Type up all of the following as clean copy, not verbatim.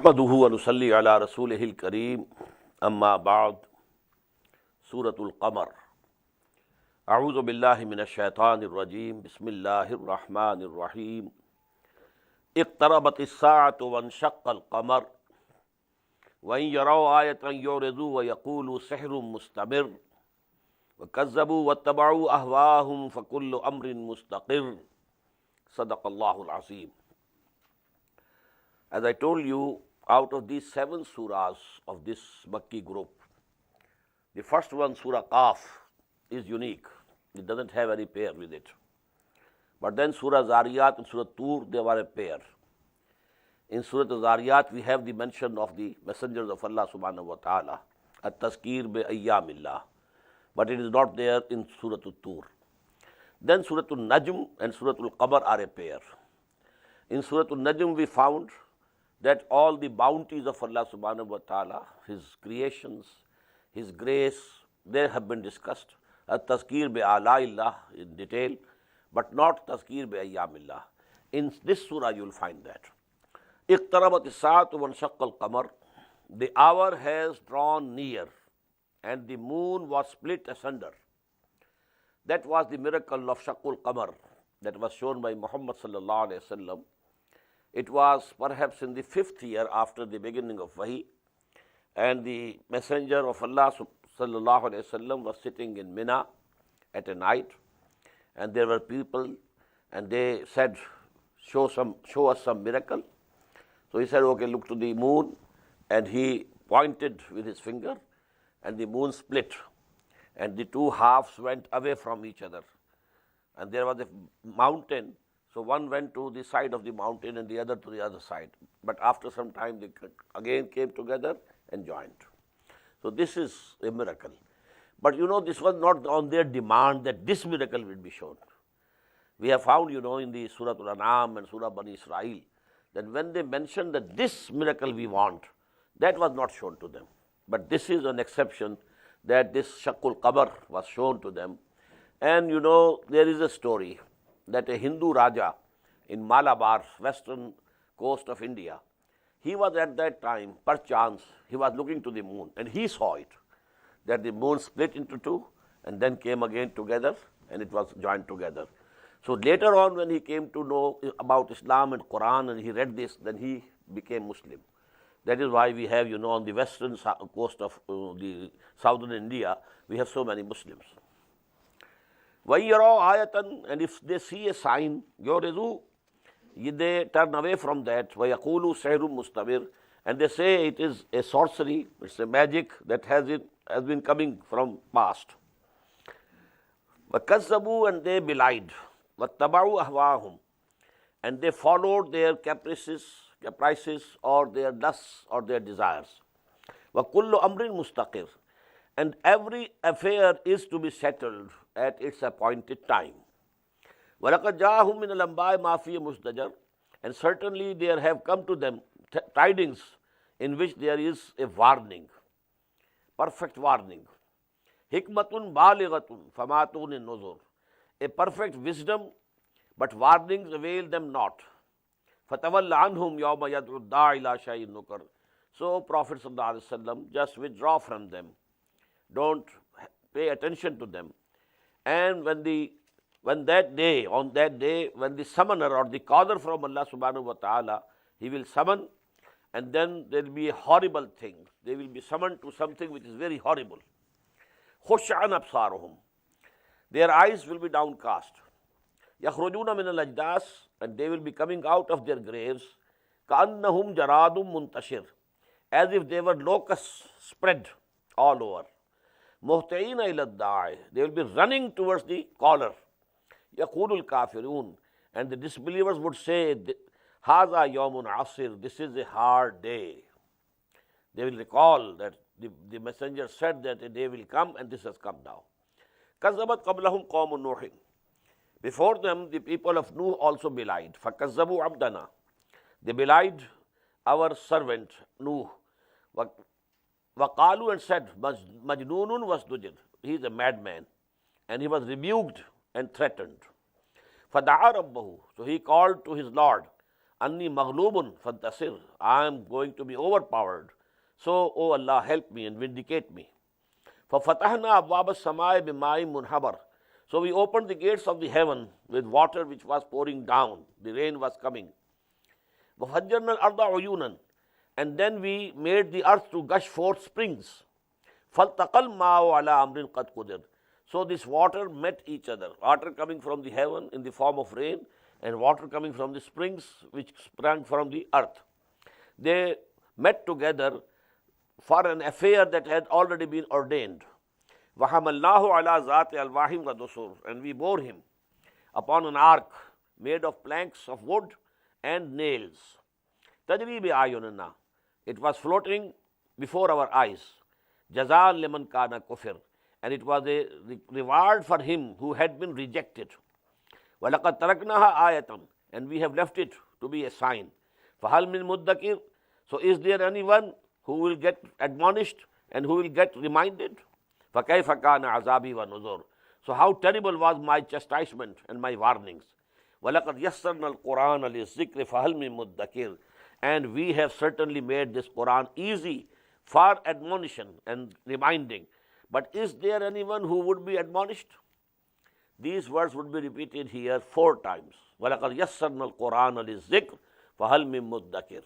नहमदुहु व नुसल्ली अला रसूलिहिल करीम अम्मा बाद सूरतुल क़मर अऊज़ु बिल्लाहि मिनश शैतानिर रजीम बिस्मिल्लाहिर रहमानिर रहीम इक़्तरबतिस साअतु वंशक़्क़ल क़मर व इन यरौ आयतन युरिदू व यक़ूलू सिहरुम मुस्तमिर व कज़्ज़बू वत्तबऊ अहवाहुम फ़कुल्लु अम्रिन मुस्तक़िर सदक़ल्लाहुल अज़ीम। As I told you, out of these 7 surahs of this Makki group, the first one, Surah Qaf, is unique. It doesn't have any pair with it. But then Surah Zariyat and Surah Tur, they were a pair. In Surah Zariyat, we have the mention of the messengers of Allah subhanahu wa ta'ala, at-tazkir bi ayyamillah. But it is not there in Surah Tur. Then Surah Al-Najm and Surah Al-Qamar are a pair. In Surah Al-Najm, we found that all the bounties of Allah subhanahu wa ta'ala, His creations, His grace, they have been discussed. At-tazkir bi ala'illah in detail, but not tazkir bi ayyamillah. In this surah you will find that. Iqtarabat as-sa'atu wa anshaqqal qamar. The hour has drawn near and the moon was split asunder. That was the miracle of Shaqqul Qamar that was shown by Muhammad sallallahu alayhi wa sallam. It was perhaps in the 5th year after the beginning of Wahi, and the Messenger of Allah sallallahu alayhi wa sallam was sitting in Mina at a night, and there were people, and they said, show us some miracle. So he said, okay, look to the moon, and he pointed with his finger, and the moon split, and the two halves went away from each other, and there was a mountain. So one went to the side of the mountain and the other to the other side. But after some time, they again came together and joined. So this is a miracle. But you know, this was not on their demand that this miracle will be shown. We have found, you know, in the Surah Al-An'am and Surah Bani Israel, that when they mentioned that this miracle we want, that was not shown to them. But this is an exception, that this Shaqqul Qamar was shown to them. And you know, there is a story that a Hindu Raja in Malabar, western coast of India, he was at that time, perchance, he was looking to the moon and he saw it, that the moon split into two and then came again together and it was joined together. So later on, when he came to know about Islam and Quran and he read this, then he became Muslim. That is why we have, you know, on the western coast of the southern India, we have so many Muslims. And if they see a sign, they turn away from that. And they say it is a sorcery, it's a magic that has been coming from past. And they belied. And they followed their caprices or their lusts or their desires. And every affair is to be settled at its appointed time. And certainly there have come to them tidings in which there is a warning, perfect warning. Hikmatun balighatun famatun nuzur. A perfect wisdom, but warnings avail them not. Fatawalla anhum yawma yad'u da'i ila shay'in nukar. So Prophet sallallahu alaihi wasallam, just withdraw from them. Don't pay attention to them. And on that day, when the summoner or the caller from Allah subhanahu wa ta'ala, he will summon, and then there will be a horrible thing. They will be summoned to something which is very horrible. Khushan absaruhum. Their eyes will be downcast. Yakhrujuna min al-ajdas, and they will be coming out of their graves. Ka'annahum jaradum muntashir, as if they were locusts spread all over. Muhtaina ila da'i, they will be running towards the caller. Yaqulul kafirun, and the disbelievers would say, Haza yawmun asir, this is a hard day. They will recall that the messenger said that a day will come, and this has come now. Kazzabat qablahum qawmun Nuhin. Before them, the people of Nuh also belied. Fakazzabu abdana. They belied our servant Nuh. Waqalu, and said, Majnunun wasdujid. He is a madman. And he was rebuked and threatened. Fada'a rabbahu. So he called to his Lord. Anni maghlubun fantasir. I am going to be overpowered. So, O Allah, help me and vindicate me. فَفَتَحْنَا أَبْوَابَ السَّمَاءِ بِمَاءٍ مُنْهَمَرٍ. So we opened the gates of the heaven with water which was pouring down. The rain was coming. وَفَجَّرْنَا الْأَرْضَ عُيُونًا. And then we made the earth to gush forth springs. فَالْتَقَى الْمَاءُ عَلَى أَمْرٍ قَدْ قُدِرٍ. So this water met each other. Water coming from the heaven in the form of rain, and water coming from the springs which sprang from the earth. They met together for an affair that had already been ordained. وَحَمَلْنَاهُ عَلَى ذَاتِ أَلْوَاحٍ وَدُسُرٍ. And we bore him upon an ark made of planks of wood and nails. تَجْرِي بِأَعْيُنِنَا. It was floating before our eyes. جَزَاءً لِمَنْ كَانَ كُفِرٍ. And it was a reward for him who had been rejected. وَلَقَدْ تَرَكْنَاهَا آيَةً. And we have left it to be a sign. فَهَلْ مِن مُدَّكِرٍ. So is there anyone who will get admonished and who will get reminded? فَكَيْفَ كَانَ عَذَابِي وَنُذُرٍ. So how terrible was my chastisement and my warnings. وَلَقَدْ يَسَّرْنَا الْقُرْآنَ لِلذِّكْرِ فَهَلْ مِن مُدَّكِرٍ. And we have certainly made this Quran easy for admonition and reminding. But is there anyone who would be admonished? These words would be repeated here 4 times. وَلَقَدْ يَسَّرْنَا الْقُرْآنَ لِلذِّكْرِ فَهَلْ مِن مُدَّكِرٍ.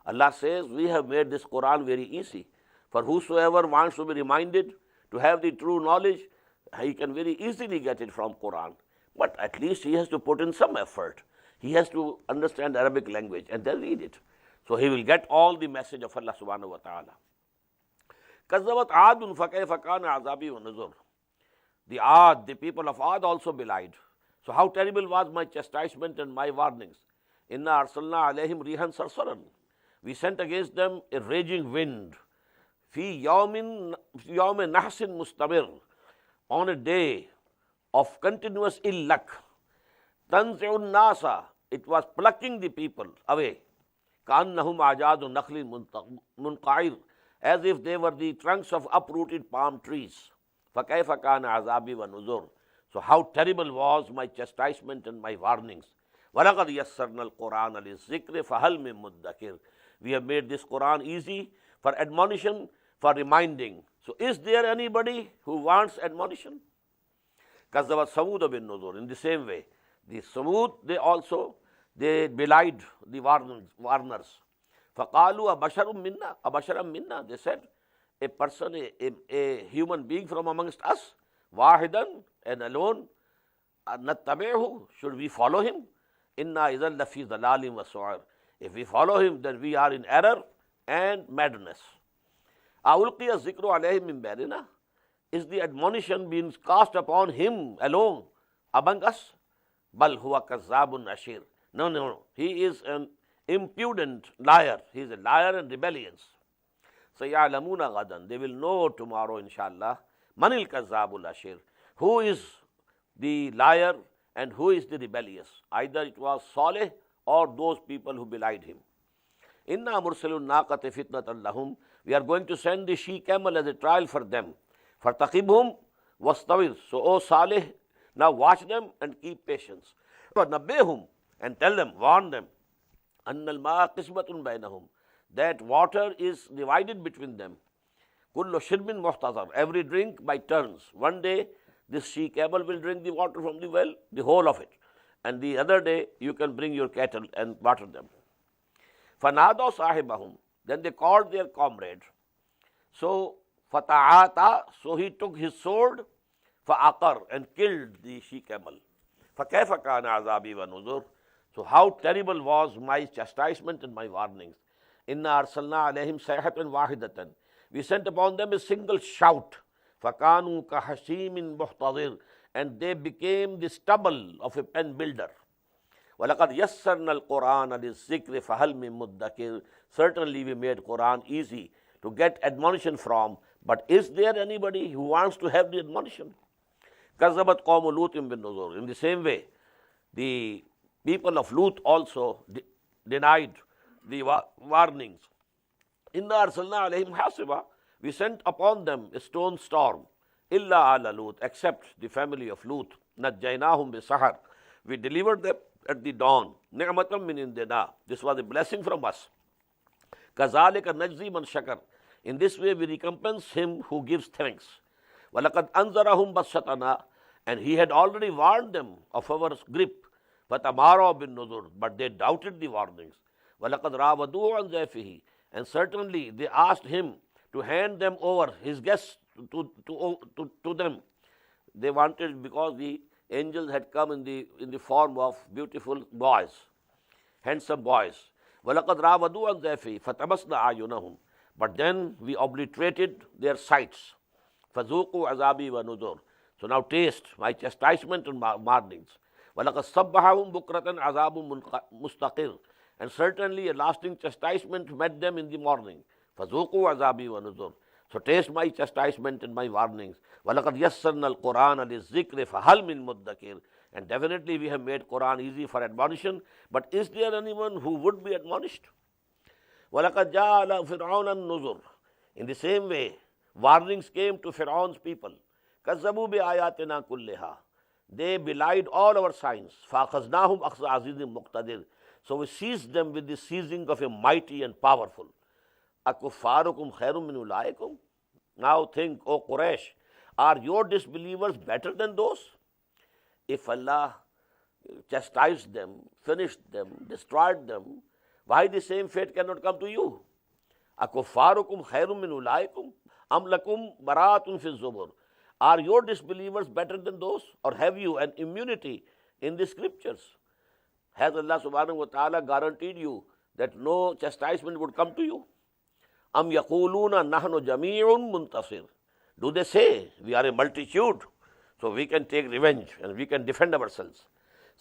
Allah says, we have made this Quran very easy. For whosoever wants to be reminded, to have the true knowledge, he can very easily get it from Quran. But at least he has to put in some effort. He has to understand Arabic language and then read it. So he will get all the message of Allah subhanahu wa ta'ala. كَذَّبَتْ عَادٌ فَكَيْفَ كَانَ عَذَابِي وَنُذُرٍ. The people of Ad also belied. So how terrible was my chastisement and my warnings. إِنَّا أَرْسَلْنَا عَلَيْهِمْ رِيحًا صَرْصَرًا. We sent against them a raging wind. فِي يَوْمٍ نَحْسٍ مُسْتَمِرٍ. On a day of continuous ill luck. تَنْزِعُ النَّاسَ. It was plucking the people away. كَأَنَّهُمْ أَعْجَازُ نَخْلٍ مُنْقَعِرٍ. As if they were the trunks of uprooted palm trees. فَكَيْفَ كَانَ عَذَابِي وَنُذُرٍ. So how terrible was my chastisement and my warnings. وَلَقَدْ يَسَّرْنَا الْقُرْآنَ لِلذِّكْرِ فَهَلْ مِن مُدَّكِرٍ. We have made this Quran easy for admonition, for reminding. So is there anybody who wants admonition? كَذَّبَتْ ثَمُودَ بِالنُّذُرِ. In the same way, the Samud, they belied the warners. فَقَالُوا أَبَشَرٌ مِنَّا أَبَشَرًا مِنَّا. They said, a person, a human being from amongst us, واحدا and alone, نَتَّبِعْهُ. Should we follow him? إِنَّا إِذًا لَفِي ضَلَالٍ وَسُعُرٍ. If we follow him, then we are in error and madness. أَوْلْقِيَ الذِّكْرُ عَلَيْهِ مِن بَيْنِنَا. Is the admonition being cast upon him alone among us? بَلْ هُوَ كَذَّابٌ أَشِيرٌ. No. He is an impudent liar. He is a liar and rebellious. سَيَعْلَمُونَ غَدًا. They will know tomorrow, inshallah. مَنِ الْكَذَّابُ الْأَشِيرُ. Who is the liar and who is the rebellious? Either it was Saleh or those people who belied him. Inna mursalun naqati fitnatan lahum. We are going to send the she camel as a trial for them. Fartaqibhum wastawir. So, O Saleh, now watch them and keep patience. Nabbehum, and tell them, warn them. Annal ma'a qismatun bainahum. That water is divided between them. Kullu shirbin muhtazar. Every drink by turns. One day, this she camel will drink the water from the well, the whole of it. And the other day, you can bring your cattle and water them. فَنَادَوْا صَاحِبَهُمْ. Then they called their comrade. So, فَتَعَاتَى. So he took his sword, فَأَقَرْ, and killed the she camel. فَكَيْفَ كَانَ عَذَابِي وَنُذُرٍ. So how terrible was my chastisement and my warnings. إِنَّا أَرْسَلْنَا عَلَيْهِمْ صَيْحَةً وَاحِدَةً. We sent upon them a single shout. فَكَانُوا كَحَشِيمٍ مُحْتَضِرٍ. And they became the stubble of a pen builder. وَلَقَدْ يَسَّرْنَا الْقُرْآنَ لِلذِّكْرِ فَهَلْ مِن مُدَّكِرٍ. Certainly we made Quran easy to get admonition from, but is there anybody who wants to have the admonition? كَذَّبَتْ قَوْمُ لُوطٍ بِالنُّذُرِ. In the same way, the people of Lut also denied the warnings. إِنَّا أَرْسَلْنَا عَلَيْهِمْ حَاصِبًا. We sent upon them a stone storm. إِلَّا عَلَى لُوط. Except the family of Lut. نَجَّيْنَاهُمْ بِسَحَرٍ. We delivered them at the dawn. Ni'matan min indina. This was a blessing from us. Kazalika najzi man shakar. In this way we recompense him who gives thanks. Walaqad anzarahum bashatana. And he had already warned them of our grip. Fatamara bin nuzur. But they doubted the warnings. Walaqad rawadu an zayfihi. And certainly they asked him to hand them over, his guests, to them. They wanted, because the angels had come in the form of beautiful boys, handsome boys. وَلَقَدْ رَاوَدُوا عَنْ ضَيْفِهِ فَطَمَسْنَا أَعْيُنَهُم. But then we obliterated their sights. فَذُوقُوا عَذَابِي وَنُذُرِ. So now taste my chastisement and warnings. وَلَقَدْ صَبَّحَهُم بُكْرَةً عَذَابٌ مُسْتَقِرٌ. And certainly a lasting chastisement met them in the morning. فَذُوقُوا عَذَابِي وَنُذُرِ. So taste my chastisement and my warnings. وَلَقَدْ يَسَّرْنَا الْقُرْآنَ لِلذِّكْرِ فَهَلْ مِن مُدَّكِرٍ. And definitely we have made Quran easy for admonition. But is there anyone who would be admonished? وَلَقَدْ جَاءَ فِرْعَوْنَ النُّذُرُ. In the same way, warnings came to Fir'aun's people. كَذَّبُوا بِآيَاتِنَا كُلِّهَا. They belied all our signs. فَأَخَذْنَاهُمْ أَخْذَ عَزِيزٍ مُقْتَدِرٍ. So we seized them with the seizing of a mighty and powerful. أَكُفَّارُكُمْ خَيْرٌ مِنْ أُولَٰئِكُمْ. Now think, O Quraysh, are your disbelievers better than those? If Allah chastised them, finished them, destroyed them, why the same fate cannot come to you? أَكُفَّارُكُمْ خَيْرٌ مِنْ أُولَٰئِكُمْ أَمْ لَكُمْ بَرَاءَةٌ فِي الزُّبُرِ. Are your disbelievers better than those? Or have you an immunity in the scriptures? Has Allah subhanahu wa ta'ala guaranteed you that no chastisement would come to you? Am yaquluna nahnu jami'un muntasir. Do they say we are a multitude, so we can take revenge and we can defend ourselves?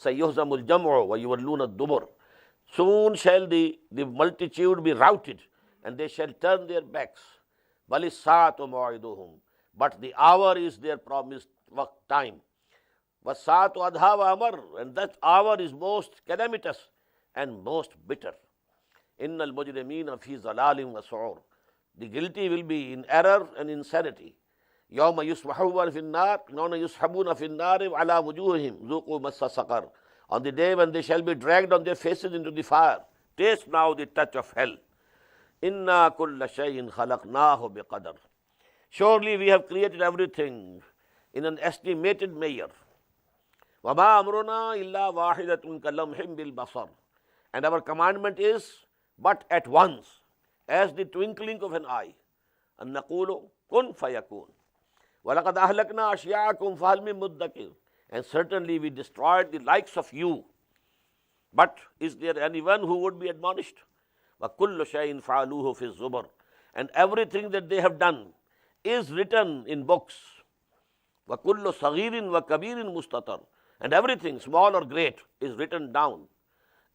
Sayyuhzamul jam'u wa yuwalluna ad-dubur. Soon shall the multitude be routed and they shall turn their backs. Balis sa'atu maw'iduhum. But the hour is their promised time. Wasa'atu adha wa amar. And that hour is most calamitous and most bitter. Innal mujrimina fi zalalim wa su'ur. The guilty will be in error and insanity. Yawma yusbahuna fi an-nar, yawma yushabuna fi an-nar ala wujuhihim zuqu massa saqar. On the day when they shall be dragged on their faces into the fire, taste now the touch of hell. Inna kulla shay'in khalaqnahu biqadar. Surely we have created everything in an estimated measure. Wa ma amruna illa wahidatun kalamhim bil basar. And our commandment is but at once, as the twinkling of an eye. An naqulu kun fayakun. Wa laqad ahlakna ashya'akum fahal min muddakir. And certainly we destroyed the likes of you. But is there anyone who would be admonished? Wa kullu shay'in fa'aluhu fi zubur. And everything that they have done is written in books. Wa kullu saghirin wa kabirin mustatar. And everything, small or great, is written down.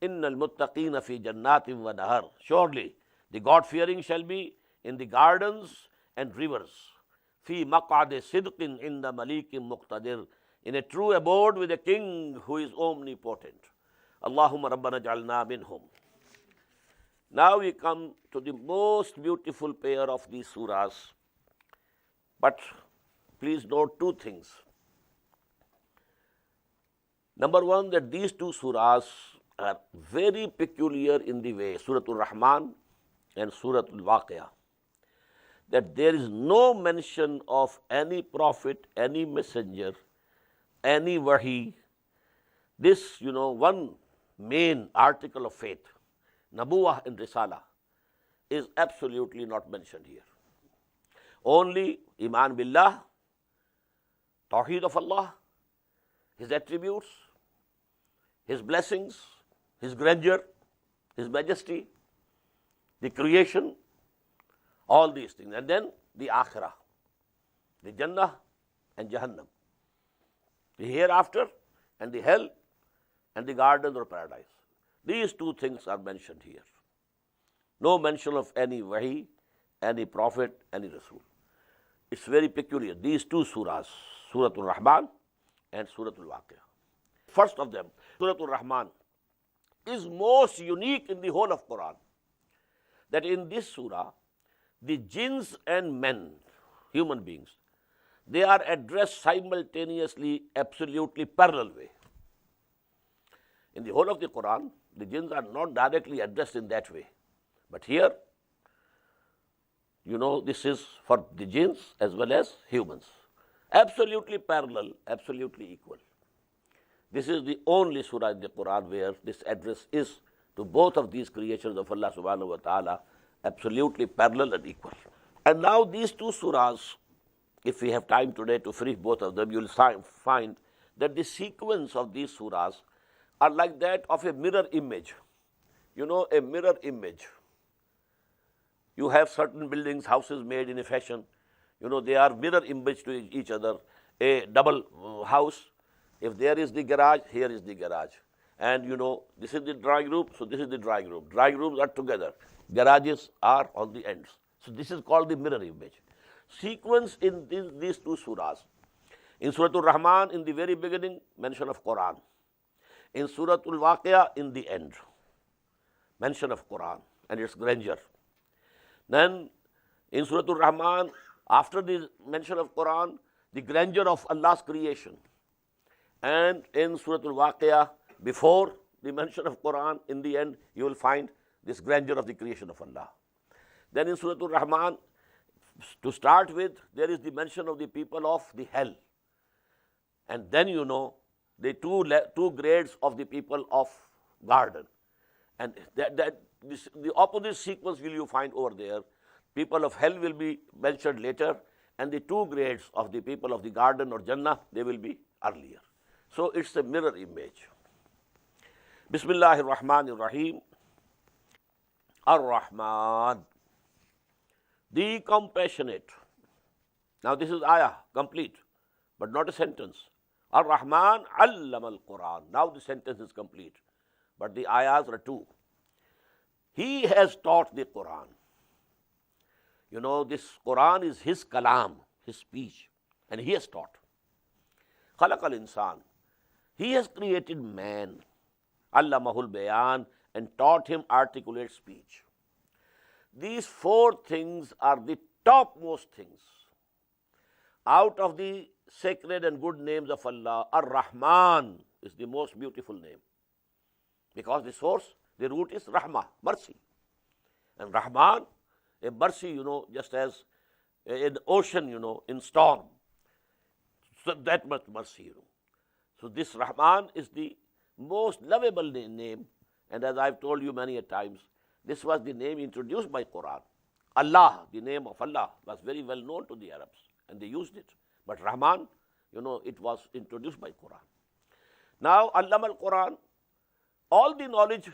Innal muttaqina fi jannatin wa nahar. Surely the God-fearing shall be in the gardens and rivers. Fi maq'adi sidqin inda malikin muqtadir. In a true abode with a king who is omnipotent. Allahumma rabbana ja'alna minhum. Now we come to the most beautiful pair of these surahs. But please note two things. Number one, that these two surahs are very peculiar in the way, Surah Al-Rahman and Surah Al-Waqiyah, that there is no mention of any prophet, any messenger, any wahi. This, one main article of faith, Nabuwah and Risala, is absolutely not mentioned here. Only Iman Billah, Tawheed of Allah, His attributes, His blessings, His grandeur, His majesty, the creation, all these things. And then the Akhirah, the Jannah and Jahannam, the hereafter and the hell and the garden or paradise. These two things are mentioned here. No mention of any wahi, any prophet, any Rasul. It's very peculiar. These two surahs, Surah Al-Rahman and Surah Al-Waqiyah. First of them, Surah Al-Rahman, is most unique in the whole of Quran. That in this surah, the jinns and men, human beings, they are addressed simultaneously, absolutely parallel way. In the whole of the Quran, the jinns are not directly addressed in that way. But here, this is for the jinns as well as humans. Absolutely parallel, absolutely equal. This is the only surah in the Quran where this address is to both of these creations of Allah subhanahu wa ta'ala, absolutely parallel and equal. And now these two surahs, if we have time today to finish both of them, you will find that the sequence of these surahs are like that of a mirror image. A mirror image. You have certain buildings, houses made in a fashion, they are mirror image to each other. A double house, if there is the garage, here is the garage. And this is the drawing room, so this is the drawing room. Drawing rooms are together. Garages are on the ends. So this is called the mirror image. Sequence in these two surahs. In Surah Al-Rahman, in the very beginning, mention of Quran. In Surah Al-WAQIYAH, in the end, mention of Quran and its grandeur. Then in Surah Al-Rahman, after the mention of Quran, the grandeur of Allah's creation. And in Surah Al-WAQIYAh, before the mention of Quran, in the end, you will find this grandeur of the creation of Allah. Then in Surah Al-Rahman, to start with, there is the mention of the people of the hell. And then the two grades of the people of garden. And the opposite sequence will you find over there. People of hell will be mentioned later, and the two grades of the people of the garden or Jannah, they will be earlier. So it's a mirror image. Bismillahir Rahmanir Rahim. Ar-Rahman, the compassionate. Now this is ayah, complete, but not a sentence. Ar-Rahman allama al-Quran. Now the sentence is complete, but the ayahs are two. He has taught the Quran. This Quran is his kalam, his speech, and he has taught. Khalaq al-insan. He has created man. Allamahul bayan, and taught him articulate speech. These four things are the topmost things. Out of the sacred and good names of Allah, Ar-Rahman is the most beautiful name. Because the source, the root is Rahmah, mercy. And Rahman, a mercy, just as an ocean, in storm. So that much mercy, So this Rahman is the most lovable name. And as I've told you many a times, this was the name introduced by Quran. Allah, the name of Allah, was very well known to the Arabs, and they used it. But Rahman, it was introduced by Quran. Now, Allama al-Quran, all the knowledge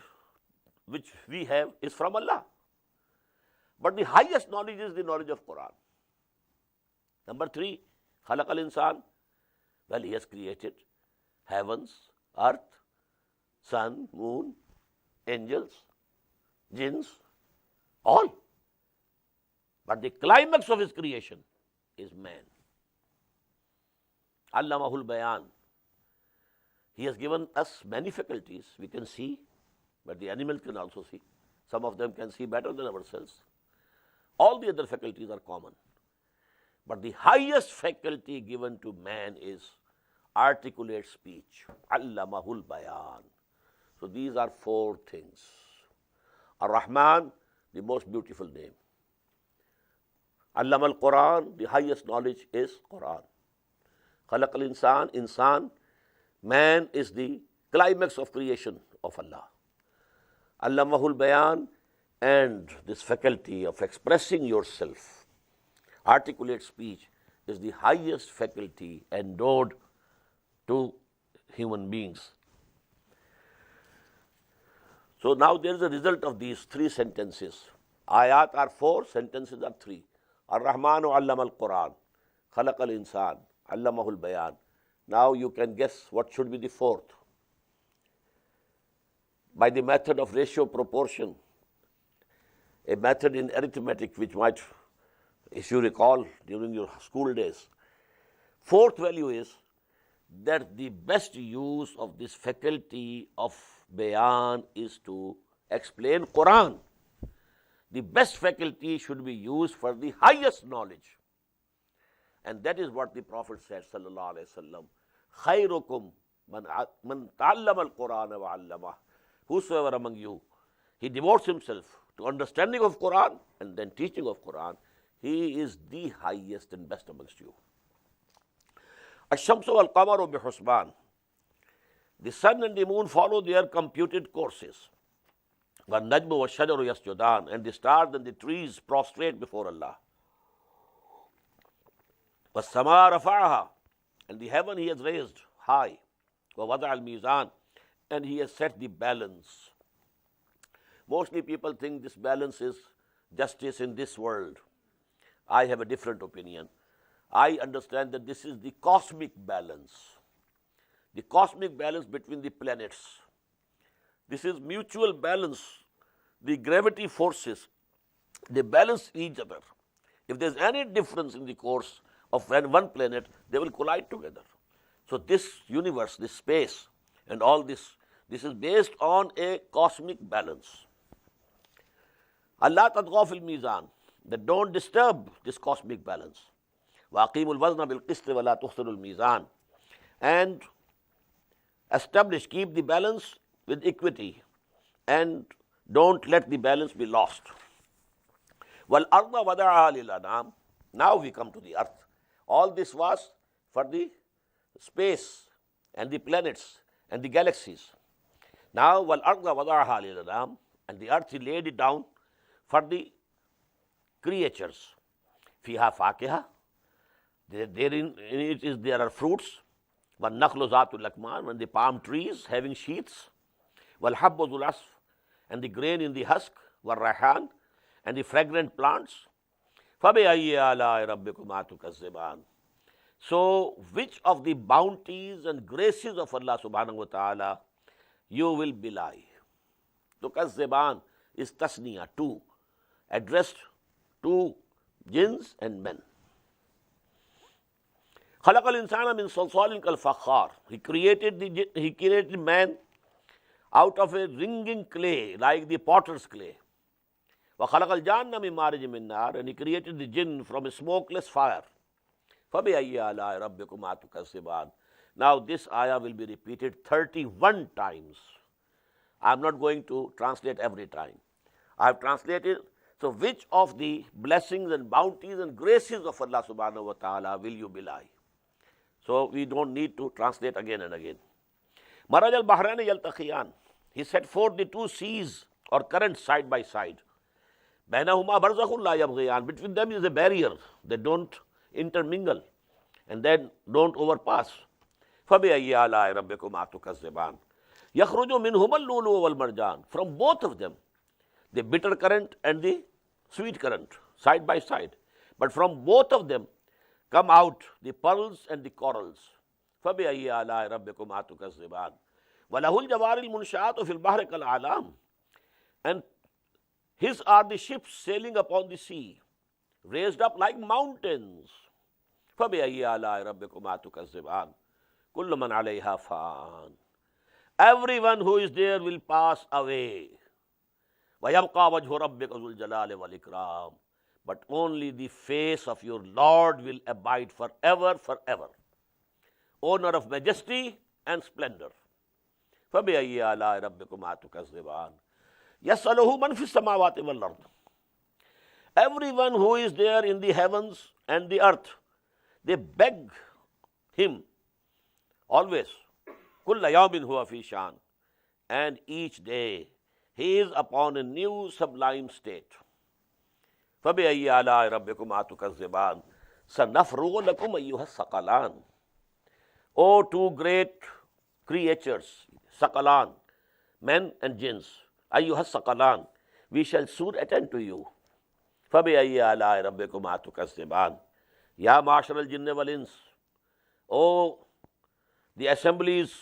which we have is from Allah. But the highest knowledge is the knowledge of Quran. Number 3, Khalaq al-Insan. Well, he has created heavens, earth, sun, moon, angels, jinns, all. But the climax of his creation is man. Allamahul bayan. He has given us many faculties. We can see, but the animals can also see. Some of them can see better than ourselves. All the other faculties are common. But the highest faculty given to man is articulate speech. Allamahul bayan. So these are four things. Ar-Rahman, the most beautiful name. Allama al-Quran, the highest knowledge is Quran. Khalaq al-insan, insan, man is the climax of creation of Allah. Allamahul bayan, and this faculty of expressing yourself, articulate speech, is the highest faculty endowed to human beings. So now there is a result of these 3 sentences. Ayat are 4, sentences are 3. Ar-Rahmanu allama al-Quran, Khalaq al-insan, allamahul bayan. Now you can guess what should be the 4th. By the method of ratio proportion, a method in arithmetic which might, if you recall during your school days, 4th value is that the best use of this faculty of bayan is to explain Quran. The best faculty should be used for the highest knowledge. And that is what the Prophet said, sallallahu alaihi wasallam, khairukum Man ta'allama al-Quran wa 'allamah. Whosoever among you, he devotes himself to understanding of Quran and then teaching of Quran, he is the highest and best amongst you. Ash-shamsu wal-qamaru bi-husban. The sun and the moon follow their computed courses. وَالنَّجْمُ وَالشَّجَرُ يَسْجُدَانِ. And the stars and the trees prostrate before Allah. وَالسَّمَاءَ رَفَعَهَا. And the heaven he has raised high. وَوَضَعَ الْمِيزَانِ. And he has set the balance. Mostly people think this balance is justice in this world. I have a different opinion. I understand that this is the cosmic balance. The cosmic balance between the planets. This is mutual balance. The gravity forces, they balance each other. If there's any difference in the course of one planet, they will collide together. So this universe, this space, and all this is based on a cosmic balance. Allah tadghaw fil mizan, that don't disturb this cosmic balance. Waqimul wazna bil qist wa la tukhsirul mizan. And establish, keep the balance with equity, and don't let the balance be lost. Wal arda wada'aha lil anam. Now we come to the earth. All this was for the space and the planets and the galaxies. Now wal arda wada'aha lil anam, and the earth he laid it down for the creatures. Fiha faqiha. Therein there are fruits. Wal nakhlu zatul lakman, when the palm trees having sheaths. Wal habbu dhul asf, and the grain in the husk. Wal rayhan, and the fragrant plants. فَبِأَيِّ آلَاءِ رَبِّكُمَا تُكَذِّبَانِ. So, which of the bounties and graces of Allah subhanahu wa ta'ala you will belie? Tukazziban is tasniya, two, addressed to jinns and men. خَلَقَ الْإِنسَانَ مِنْ صَلْصَالٍ كَالْفَخَّارِ. He created man out of a ringing clay, like the potter's clay. وَخَلَقَ الْجَانَّ مِنْ مَارِجٍ مِنْ نَارٍ. And he created the jinn from a smokeless fire. فَبِأَيِّ آلَاءِ رَبِّكُمَا تُكَذِّبَانِ. Now this ayah will be repeated 31 times. I am not going to translate every time. I have translated. So which of the blessings and bounties and graces of Allah subhanahu wa ta'ala will you belie? So we don't need to translate again and again. Maraj al-Bahrani yaltaqiyan. He set forth the two seas or currents side by side. Bainahuma barzakhun la yabghiyan. Between them is a barrier. They don't intermingle and then don't overpass. فَبِأَيِّ آلَاءِ رَبِّكُمَا تُكَذِّبَانِ. يَخْرُجُ مِنْهُمَا اللُّؤْلُؤُ وَالْمَرْجَانُ. From both of them, the bitter current and the sweet current, side by side. But from both of them come out the pearls and the corals. فَبِأَيِّ آلَاءِ رَبِّكُمَا تُكَذِّبَانِ. وَلَهُ الْجَوَارِ الْمُنْشَآتُ فِي الْبَحْرِ كَالْأَعْلَامِ. And his are the ships sailing upon the sea, raised up like mountains. فَبِأَيِّ آلَاءِ رَبِّكُمَا تُكَذِّبَانِ. كُلُّ مَنْ عَلَيْهَا فَانٍ. Everyone who is there will pass away. وَيَبْقَى وَجْهُ رَبِّكَ ذُو الْجَلَالِ وَالْإِكْرَامِ. But only the face of your Lord will abide forever, forever. Owner of majesty and splendor. فَبِأَيِّ آلَاءِ رَبِّكُمَا تُكَذِّبَانِ. يَسْأَلُهُ مَنْ فِي السَّمَاوَاتِ وَالْأَرْضِ. Everyone who is there in the heavens and the earth, they beg him always. كُلَّ يَوْمٍ هُوَ فِي شَانٍ. And each day he is upon a new sublime state. فَبِأَيِّ آلَاءِ رَبِّكُمَا تُكَذِّبَانِ. سَنَفْرُغُ لَكُمْ أَيُّهَا الثَّقَلَانِ. O two great creatures, Saqalan, men and jinns, أَيُّهَا الثَّقَلَانِ, we shall soon attend to you. فَبِأَيِّ آلَاءِ رَبِّكُمَا تُكَذِّبَانِ. يَا مَعْشَرَ الْجِنِّ وَالْإِنسِ. O the assemblies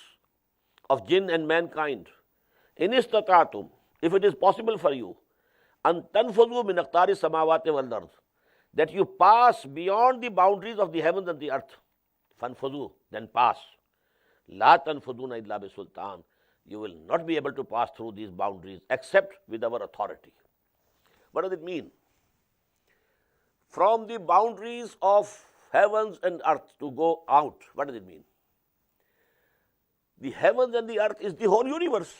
of jinn and mankind, إِنِ اسْتَطَعْتُمْ, if it is possible for you, أَن تَنْفُذُوا مِنْ أَقْطَارِ السَّمَاوَاتِ وَالْأَرْضِ, that you pass beyond the boundaries of the heavens and the earth. فَانْفُذُوا, then pass. لَا تَنْفُذُونَ إِلَّا بِسُلْطَانٍ. You will not be able to pass through these boundaries except with our authority. What does it mean? From the boundaries of heavens and earth to go out, what does it mean? The heavens and the earth is the whole universe.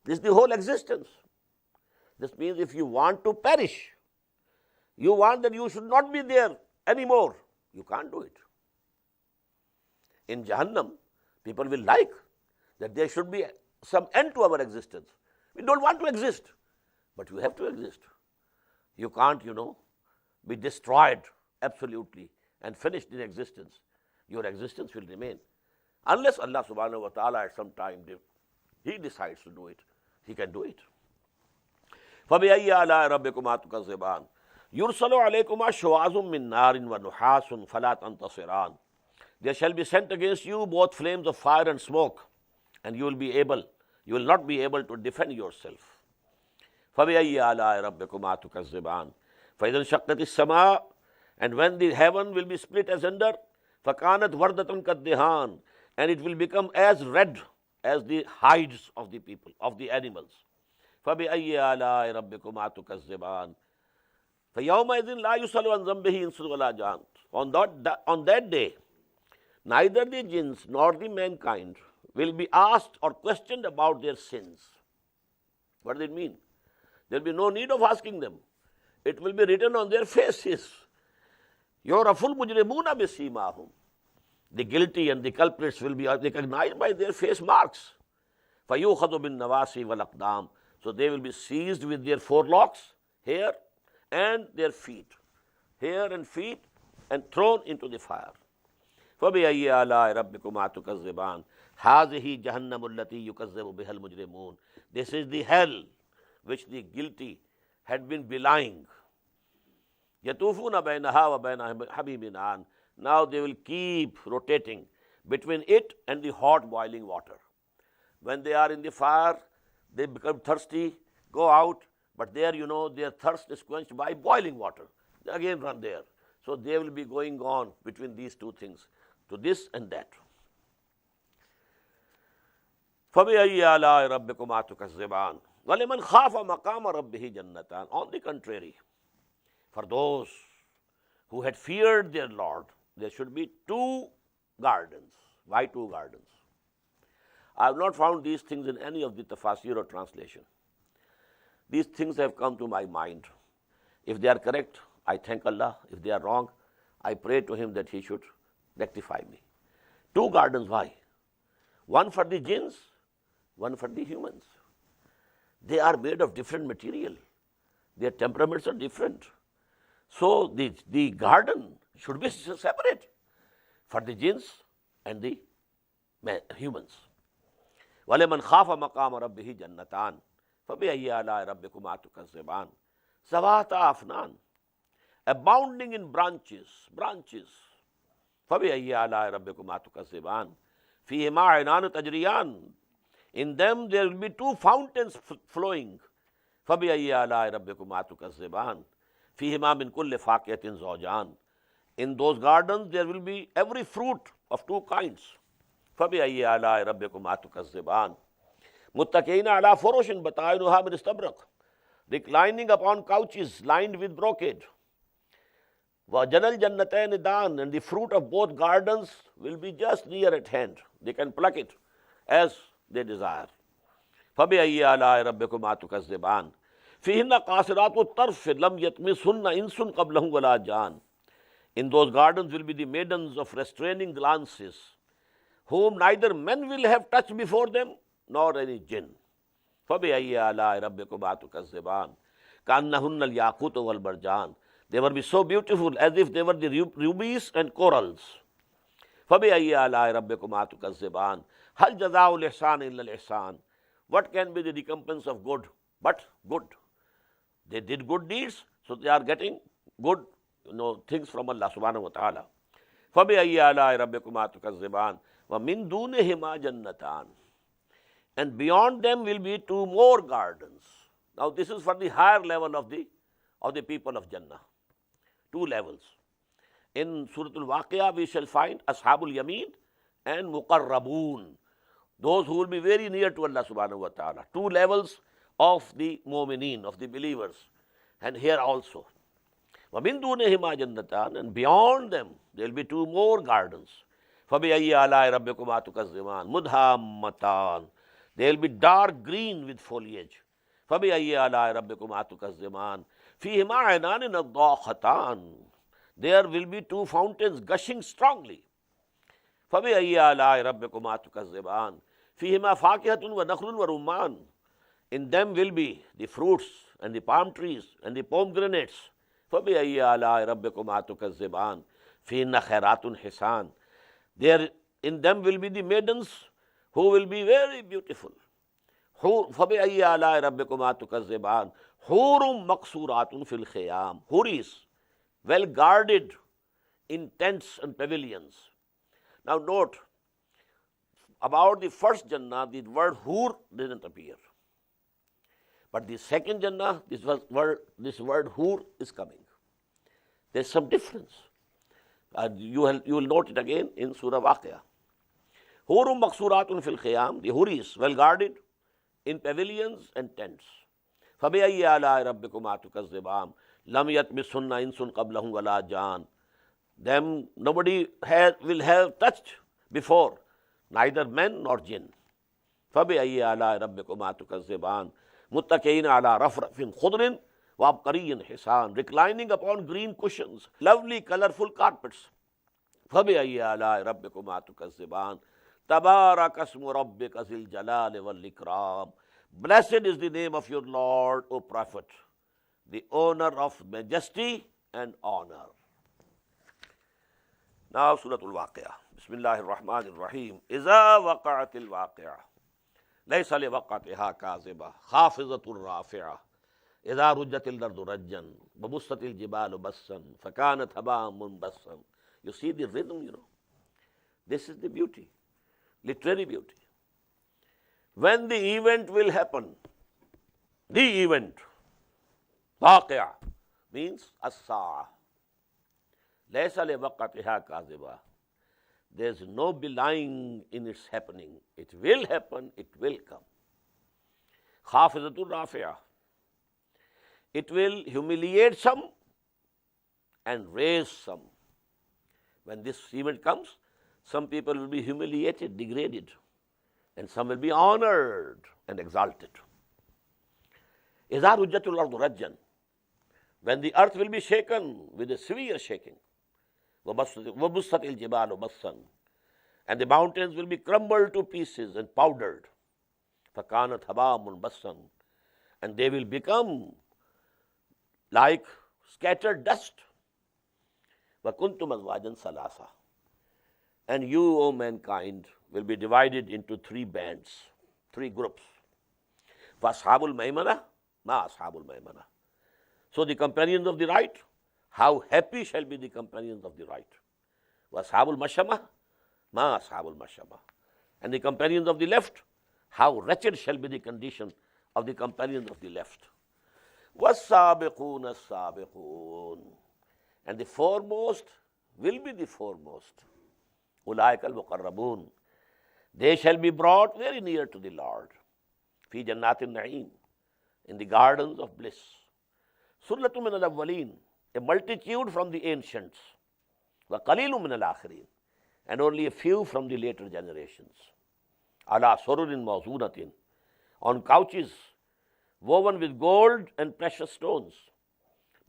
This is the whole existence. This means if you want to perish, you want that you should not be there anymore, you can't do it. In Jahannam, people will like that there should be some end to our existence. We don't want to exist, but you have to exist. You can't, be destroyed absolutely and finished in existence. Your existence will remain. Unless Allah subhanahu wa ta'ala at some time, He decides to do it, He can do it. فَبِأَيِّ آلَاءِ رَبِّكُمَا تُكَذِّبَانِ يُرْسَلُ عَلَيْكُمَا شُوَاظٌ مِّن نَّارٍ وَنُحَاسٌ فَلَا تَنتَصِرَانِ There shall be sent against you both flames of fire and smoke, and you will not be able to defend yourself. فَبِأَيِّ آلَاءِ رَبِّكُمَا تُكَذِّبَانِ فَإِذَا انشَقَّتِ السَّمَاءُ And when the heaven will be split asunder, فَكَانَتْ وَرْدَةً كَالدِّهَانِ And it will become as red as the hides of the people, of the animals. فَبِأَيِّ آلَاءِ رَبِّكُمَا تُكَذِّبَانِ فَيَوْمَئِذٍ لَا يُسْأَلُ عَنْ ذَنبِهِ إِنسٌ وَلَا جَانٌ On that day, neither the jinns nor the mankind will be asked or questioned about their sins. What does it mean? There will be no need of asking them. It will be written on their faces. يُعْرَفُ الْمُجْرِمُونَ بِسِيمَاهُمْ The guilty and the culprits will be recognized by their face marks. فَيُؤْخَذُ بِالنَّوَاسِي وَالْأَقْدَامِ So they will be seized with their forelocks, hair, and their feet. Hair and feet, and thrown into the fire. فَبِأَيِّ آلَاءِ رَبِّكُمَا تُكَذِّبَانِ هَذِهِ جَهَنَّمُ الَّتِي يُكَذِّبُ بِهَا الْمُجْرِمُونَ This is the hell which the guilty had been belying. يَطُوفُونَ بَيْنَهَا وَبَيْنَ حَمِيمٍ آنٍ Now they will keep rotating between it and the hot boiling water. When they are in the fire, they become thirsty, go out, but there their thirst is quenched by boiling water. They again run there. So they will be going on between these two things, to this and that. فَبِأَيِّ آلَاءِ رَبِّكُمَا تُكَذِّبَانِ وَلِمَنْ خَافَ مَقَامَ رَبِّهِ جَنَّتَانِ On the contrary, for those who had feared their Lord, there should be two gardens. Why two gardens? I have not found these things in any of the tafasir or translation. These things have come to my mind. If they are correct, I thank Allah. If they are wrong, I pray to Him that He should rectify me. Two gardens, why? One for the jinns, one for the humans. They are made of different material. Their temperaments are different. So the garden should be separate for the jinns and the humans. وَلِمَنْ خَافَ مَقَامَ رَبِّهِ جَنَّتَانِ فَبِأَيِّ آلَاءِ رَبِّكُمَا تُكَذِّبَانِ ذَوَاتَا أَفْنَانٍ Abounding in branches. فَبِأَيِّ آلَاءِ رَبِّكُمَا تُكَذِّبَانِ فِيهِمَا عَيْنَانُ تَجْرِيَانِ In them there will be two fountains flowing. فَبِأَيِّ آلَاءِ رَبِّكُمَا تُكَذِّبَانِ فِيهِمَا مِنْ كُلِّ فَاكِهَةٍ زَوْجَانِ In those gardens there will be every fruit of two kinds. فَبِأَيِّ آلَاءِ رَبِّكُمَا تُكَذِّبَانِ مُتَّكِئِينَ عَلَى فُرُشٍ بَطَائِنُهَا مِنْ إِسْتَبْرَقٍ Reclining upon couches lined with brocade. وَجَنَى الْجَنَّتَيْنِ دَانٍ And the fruit of both gardens will be just near at hand. They can pluck it as they desire. فَبِأَيِّ آلَاءِ رَبِّكُمَا تُكَذِّبَانِ فِيهِنَّ قَاصِرَاتُ الطَّرْفِ لَمْ يَطْمِثْهُنَّ إِنسٌ قَبْلَهُمْ وَلَا جَانٌ In those gardens will be the maidens of restraining glances, whom neither men will have touched before them, nor any jinn. فَبِأَيِّ آلَاءِ رَبِّكُمَا تُكَذِّبَانِ كَأَنَّهُنَّ الْيَاقُوتُ وَالْمَرْجَانُ They will be so beautiful as if they were the rubies and corals. فَبِأَيِّ آلَاءِ رَبِّكُمَا تُكَذِّبَانِ هَلْ جَزَاءُ الْإِحْسَانِ إِلَّا الْإِحْسَانُ What can be the recompense of good but good? They did good deeds, so they are getting good things from Allah subhanahu wa ta'ala. فَبِأَيِّ آلَاءِ رَبِّكُمَا تُكَذِّبَانِ وَمِن دُونِهِمَا جَنَّتَانِ And beyond them will be two more gardens. Now this is for the higher level of the people of Jannah. Two levels. In Surah Al-WAQIYAH we shall find Ashabul Yameen and Muqarraboon, those who will be very near to Allah subhanahu wa ta'ala. Two levels of the mu'mineen, of the believers. And here also. وَمِن دُونِهِمَا جَنَّتَانِ And beyond them there will be two more gardens. فَبِأَيِّ آلَاءِ رَبِّكُمَا تُكَذِّبَانِ مُدْهَامَّتَانِ. They will be dark green with foliage. فَبِأَيِّ آلَاءِ رَبِّكُمَا تُكَذِّبَانِ فِيهِمَا عَيْنَانِ نَضَّاخَتَانِ. There will be two fountains gushing strongly. فَبِأَيِّ آلَاءِ رَبِّكُمَا تُكَذِّبَانِ فِيهِمَا فَاكِهَةٌ وَنَخْلٌ وَرُمَّانٌ. In them will be the fruits and the palm trees and the pomegranates. فَبِأَيِّ آلَاءِ رَبِّكُمَا تُكَذِّبَانِ فِيهِنَّ خَيْرَاتٌ حِسَانٌ. There in them will be the maidens who will be very beautiful. فَبِأَيِّ آلَاءِ رَبِّكُمَا تُكَذِّبَانِ حُورٌ مَقْصُورَاتٌ فِي الْخِيَامِ. Huris, well guarded in tents and pavilions. Now note, about the first Jannah, the word Hur didn't appear. But the second Jannah, this word Hur is coming. There's some difference. You will note it again in Surah WAQIYAH. Hurum maqsuratun fil khiyam, the Huris, well guarded in pavilions and tents. فَبِأَيِّ آلَاءِ رَبِّكُمَا تُكَذِّبَانِ لَمْ يَطْمِثْهُنَّ إِنسٌ قَبْلَهُمْ وَلَا جَانٌ. Them nobody will have touched before, neither men nor jinn. فَبِأَيِّ آلَاءِ رَبِّكُمَا تُكَذِّبَانِ مُتَّكِئِينَ عَلَى رَفْرَفٍ خُضْرٍ وَعَبْقَرِيٍّ حِسَانٍ. Reclining upon green cushions, lovely colorful carpets. فَبِأَيِّ آلَاءِ رَبِّكُمَا تُكَذِّبَانِ تَبَارَكَ اسْمُ رَبِّكَ ذِي الْجَلَالِ وَالْإِكْرَامِ. Blessed is the name of your Lord, O Prophet, the owner of majesty and honor. Now Surah Al-Waqiyah. Bismillahir Rahmanir Rahim. إِذَا وَقَعَتِ الْوَاقِعَةُ لَيْسَ لِوَقْعَتِهَا كَاذِبَةٌ خَافِضَةٌ رَافِعَةٌ إِذَا رُجَّتِ الْأَرْضُ رَجًّا وَبُسَّتِ الْجِبَالُ بَسًّا فَكَانَتْ هَبَاءً مُنبَثًّا. You see the rhythm, This is the beauty, literary beauty. When the event will happen, the event, واقع means as-sa'a. لَيْسَ لِوَقْعَتِهَا كَاذِبَةٌ. There is no belying in its happening. It will happen, it will come. خَافِضَةٌ رَافِعَةٌ. It will humiliate some and raise some. When this event comes, some people will be humiliated, degraded, and some will be honored and exalted. إِذَا رُجَّتِ الْأَرْضُ رَجًّا. When the earth will be shaken with a severe shaking. وَبُسَّتِ الْجِبَالُ بَسًّا. And the mountains will be crumbled to pieces and powdered. فَكَانَتْ هَبَاءً مُنبَثًّا. And they will become like scattered dust. وَكُنْتُمْ أَزْوَاجًا ثَلَاثًا. And you, O mankind, will be divided into three bands, three groups. فَأَصْحَابُ الْمَيْمَنَةِ مَا أَصْحَابُ الْمَيْمَنَةِ. So the companions of the right, how happy shall be the companions of the right. وَأَصْحَابُ الْمَشْأَمَةِ مَا أَصْحَابُ الْمَشْأَمَةِ. And the companions of the left, how wretched shall be the condition of the companions of the left. وَالسَّابِقُونَ السَّابِقُونَ. And the foremost will be the foremost. أُولَٰئِكَ الْمُقَرَّبُونَ. They shall be brought very near to the Lord. فِي جَنَّاتِ النَّعِيمِ. In the gardens of bliss. سُلَّةٌ مِّنَ الْأَوَّلِينَ. A multitude from the ancients. وَقَلِيلٌ مِّنَ الْآخِرِينَ. And only a few from the later generations. عَلَى سُرُرٍ مَوْضُونَةٍ. On couches woven with gold and precious stones.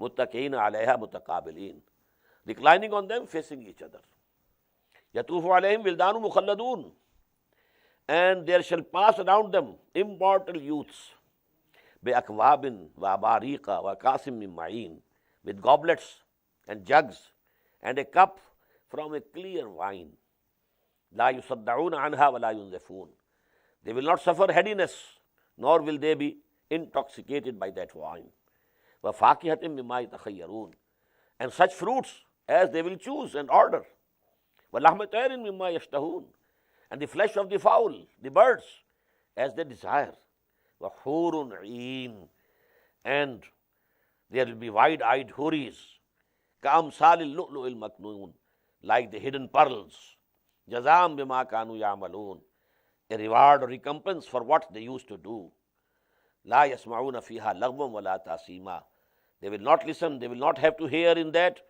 مُتَّكِئِينَ عَلَيْهَا مُتَقَابِلِينَ. Reclining on them, facing each other. يَطُوفُ عَلَيْهِمْ وِلْدَانٌ مُخَلَّدُونَ. And there shall pass around them immortal youths. بِأَكْوَابٍ وَأَبَارِيقَ وَكَاسٍ مِّن مَّعِينٍ. With goblets and jugs and a cup from a clear wine. لَا يُصَدَّعُونَ عَنْهَا وَلَا يُنزِفُونَ. They will not suffer headiness, nor will they be intoxicated by that wine. وَفَاكِهَةٍ مِّمَّا يَتَخَيَّرُونَ. And such fruits as they will choose and order. وَلَحْمَ طَيْرٍ مِّمَّا يَشْتَهُونَ. And the flesh of the fowl, the birds, as they desire. وَحُورٌ عِينٌ. And there will be wide-eyed huris. كَأَمْثَالِ اللُّؤْلُؤِ الْمَكْنُونِ. Like the hidden pearls. جَزَاءً بِمَا كَانُوا يَعْمَلُونَ. A reward or recompense for what they used to do. لَا يَسْمَعُونَ فِيهَا لَغْوًا وَلَا تَأْثِيمًا. They will not listen, they will not have to hear in that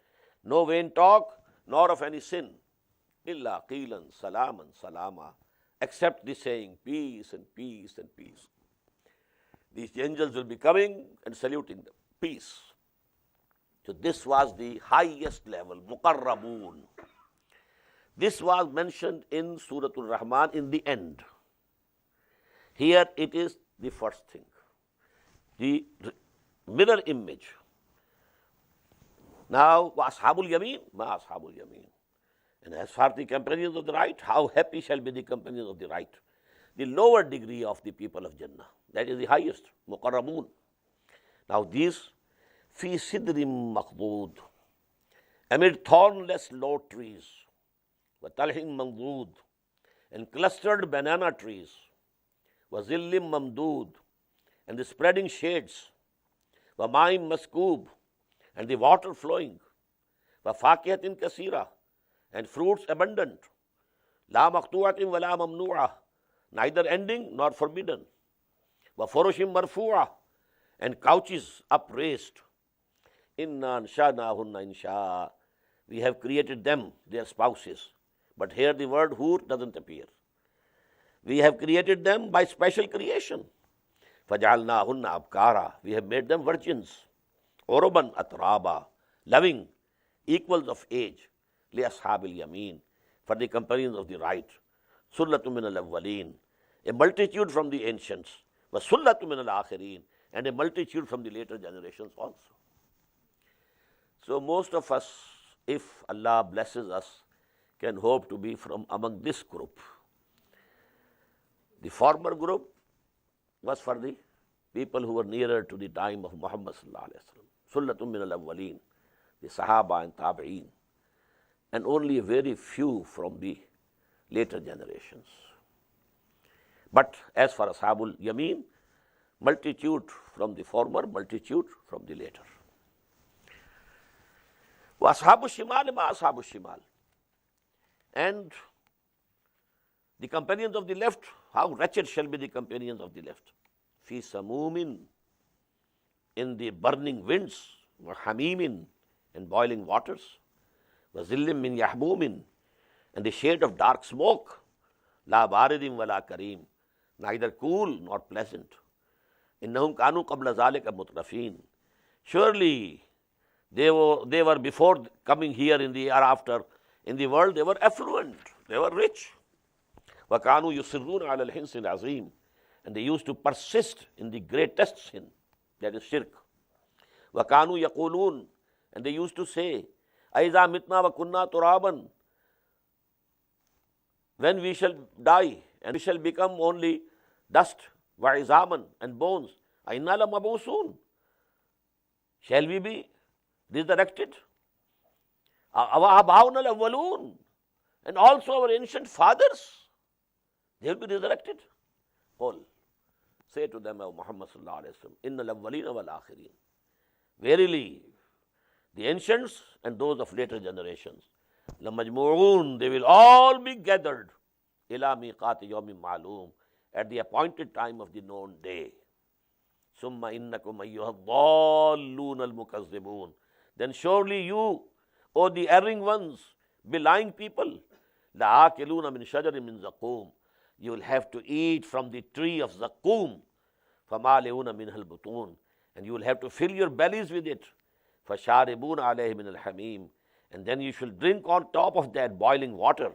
no vain talk, nor of any sin. illa qilan salaman salama, except the saying peace and peace and peace. These angels will be coming and saluting them, peace. So this was the highest level, muqarrabun. This was mentioned in Surah Al-Rahman in the end. Here it is the first thing, the mirror image. Now, wa ashabul yameen, ma ashabul yameen. And as far as the companions of the right, how happy shall be the companions of the right. The lower degree of the people of Jannah, that is the highest, muqarrabun. Now these, fi sidrim maqdood, amid thornless low trees, wa talhin mamdood, and clustered banana trees, wa zillim mamdood, and the spreading shades, wa ma'im maskoob, and the water flowing, wa fakihatin kasira, and fruits abundant, la maqtu'atin wa la mamnu'ah, neither ending nor forbidden, wa furushim marfu'ah, and couches upraised. Inna ansha'nahunna insha'a, we have created them, their spouses. But here the word hur doesn't appear. We have created them by special creation. Faj'alnahunna abkara, we have made them virgins. Uruban atraba, loving, equals of age. Li ashabil yameen, for the companions of the right. Sullatu min al-awwaleen, a multitude from the ancients. Wa sullatu min al-akhirin, and a multitude from the later generations also. So most of us, if Allah blesses us, can hope to be from among this group. The former group was for the people who were nearer to the time of Muhammad sallallahu alaihi wasallam. Sullatum min al-awwaleen, the Sahaba and Tabi'een, and only a very few from the later generations. But as for Ashabul Yameen, multitude from the former, multitude from the later. Wa Ashabul Shimal ma Ashabul Shimal. And the companions of the left, how wretched shall be the companions of the left. Fi samumin, in the burning winds, wa hamimin, and boiling waters, wa zillim min yahmumin, and the shade of dark smoke, la baridim wa la kareem, neither cool nor pleasant. Innahum kanu qabla zalika mutrafin. Surely they were before coming here in the hereafter, in the world, they were affluent, they were rich. Wa kanu yusirruna ala al-hinsi al-azim, and they used to persist in the greatest sin, that is shirk. Wa kanu yaqulun, and they used to say, aiza mitna wa kunna turaban, when we shall die and we shall become only dust, wa izaman, and bones, ainna la mabusun, shall we be resurrected? Awa abawna al-awwalun, and also our ancient fathers, they will be resurrected. Qul, say to them, O Muhammad sallallahu alaihi wasallam, inna al-awwalina wal akhirin, verily the ancients and those of later generations, la majmu'un, they will all be gathered, ila miqati yawmin ma'lum, at the appointed time of the known day. Summa innakum ayyuha dhallun al-mukazzibun, then surely you, O the erring ones, belying people, la akiluna min shajarin min zaqum, you will have to eat from the tree of zaqum, famaliuna min al-butun, and you will have to fill your bellies with it. Fasharibuna alayhi min al-hamim, and then you shall drink on top of that boiling water.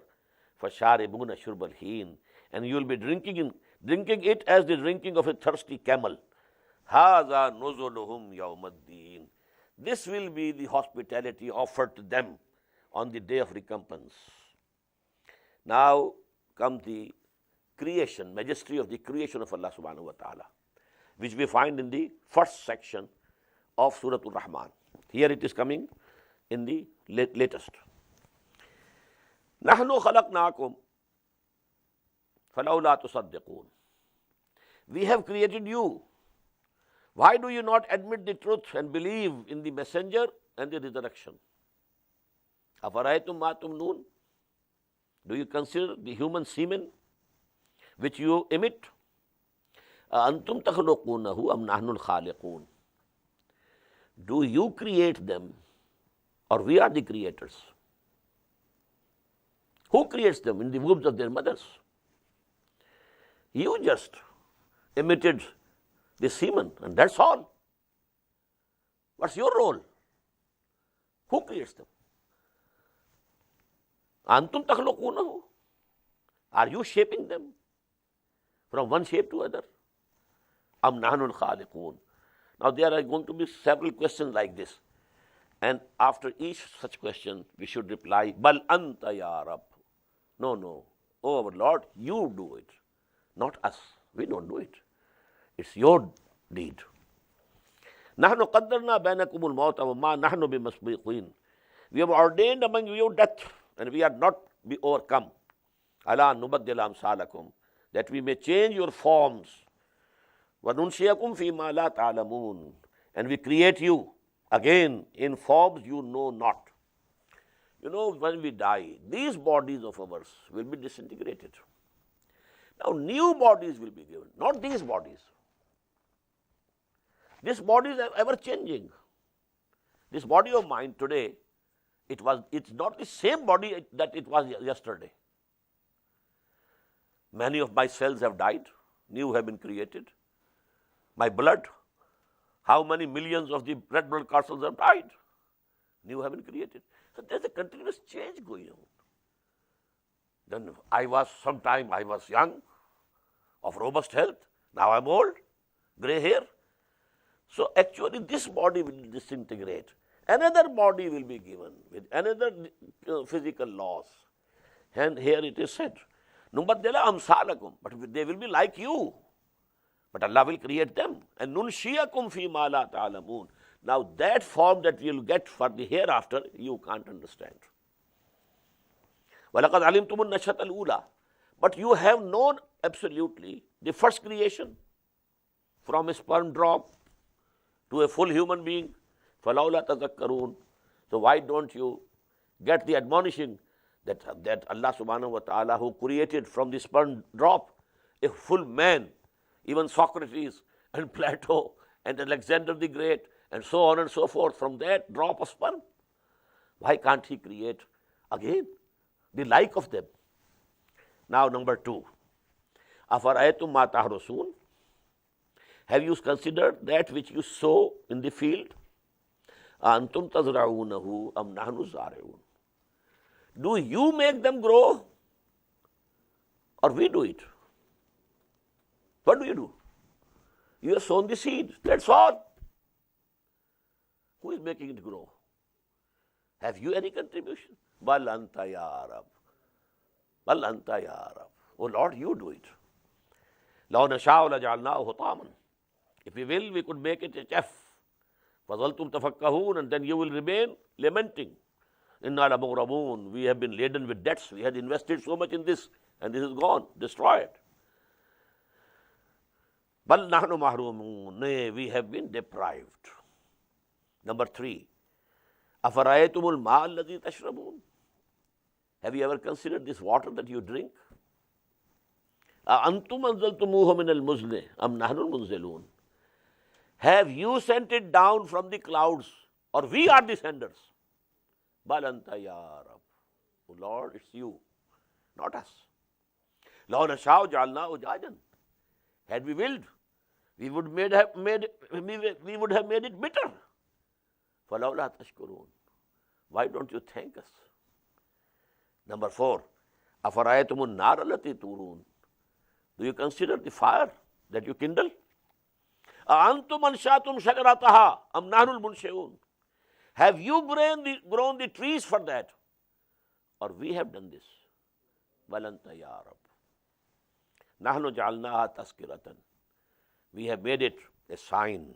Fasharibuna shurb al-heen, and you will be drinking it as the drinking of a thirsty camel. Hadha nuzuluhum yawmaddin. This will be the hospitality offered to them on the day of recompense. Now comes the creation, majesty of the creation of Allah subhanahu wa ta'ala, which we find in the first section of Surah Al-Rahman. Here it is coming in the latest. Nahnu khalaqnakum falawla tusaddiqun. We have created you. Why do you not admit the truth and believe in the messenger and the resurrection? Afaraytum ma tumnun? Do you consider the human semen which you emit? Antum takhluqunahu am nahnu al-khaliqun? Do you create them or we are the creators? Who creates them in the wombs of their mothers? You just emitted the semen, and that's all. What's your role? Who creates them? Antum takhluqunahu. Are you shaping them from one shape to other? Am nahnul khaliqun. Now there are going to be several questions like this. And after each such question, we should reply, Bal anta ya Rab. No. Oh our Lord, you do it. Not us. We don't do it. It's your deed. Nahnu qaddarna bainakumul mawta wa ma nahnu bimasbiqin. We have ordained among you death, and we are not be overcome. Ala nubaddila amsalakum, that we may change your forms. Wa nunshiyakum fi ma la ta'lamun, and we create you again in forms you know not. You know, when we die, these bodies of ours will be disintegrated. Now new bodies will be given, not these bodies. This body is ever changing. This body of mine today, it's not the same body that it was yesterday. Many of my cells have died, new have been created. My blood, how many millions of the red blood corpuscles have died, new have been created. So there's a continuous change going on. Then I was young, of robust health, now I'm old, grey hair. So actually this body will disintegrate. Another body will be given with another physical laws. And here it is said, Nubaddila amsalakum, but they will be like you. But Allah will create them. And nunshiyakum fi ma la ta'lamun. Now that form that you will get for the hereafter, you can't understand. وَلَقَدْ عَلِمْتُمُ النَّشَةَ الْأُولَى. But you have known absolutely the first creation, from a sperm drop to a full human being. فَلَوْلَا تَذَكَّرُونَ. So why don't you get the admonishing that Allah subhanahu wa ta'ala, who created from the sperm drop a full man, even Socrates and Plato and Alexander the Great and so on and so forth, from that drop of sperm, why can't he create again the like of them? Now number 2, أَفَرَأَيْتُمْ مَا تَحْرُثُونَ. Have you considered that which you sow in the field? أَأَنْتُمْ تَزْرَعُونَهُ أَمْ نَحْنُ الزَّارِعُونَ. Do you make them grow, or we do it? What do you do? You have sown the seed, that's all. Who is making it grow? Have you any contribution? Bal anta ya Rab. Bal anta ya Rab. Oh Lord, you do it. لَوْ نَشَاءُ لَجَعَلْنَاهُ حُطَامًا. If we will, we could make it a chaff. فَظَلْتُمْ تَفَكَّهُونَ. And then you will remain lamenting. إِنَّا لَمُغْرَمُونَ. We have been laden with debts. We had invested so much in this, and this is gone, destroyed. بَلْ نَحْنُ مَحْرُومُونَ. Nay, we have been deprived. Number 3, أَفَرَأَيْتُمُ الْمَاءَ الَّذِي تَشْرَبُونَ. Have you ever considered this water that you drink? أَأَنْتُمْ أَنزَلْتُمُوهُ مِنَ الْمُزْنِ أَمْ نَحْنُ الْمُنزِلُونَ. Have you sent it down from the clouds, or we are the senders? بَلْ أَنْتَ يَا رَبْ. Oh Lord, it's you, not us. لَوْ نَشَاءُ جَعَلْنَاهُ جَاجًا. Had we willed, we would have made it bitter. فَلَوْلَا تَشْكُرُونَ. Why don't you thank us? Number 4, أَفَرَأَيْتُمُ النَّارَ الَّتِي تُورُونَ. Do you consider the fire that you kindle? أَأَنْتُمْ أَنشَأْتُمْ شَجَرَتَهَا أَمْ نَحْنُ الْمُنشِئُونَ. Have you grown the trees for that, or we have done this? بَلْ أَنْتَ يَا رَبْ. نَحْنُ جَعَلْنَاهَا تَذْكِرَةً. We have made it a sign,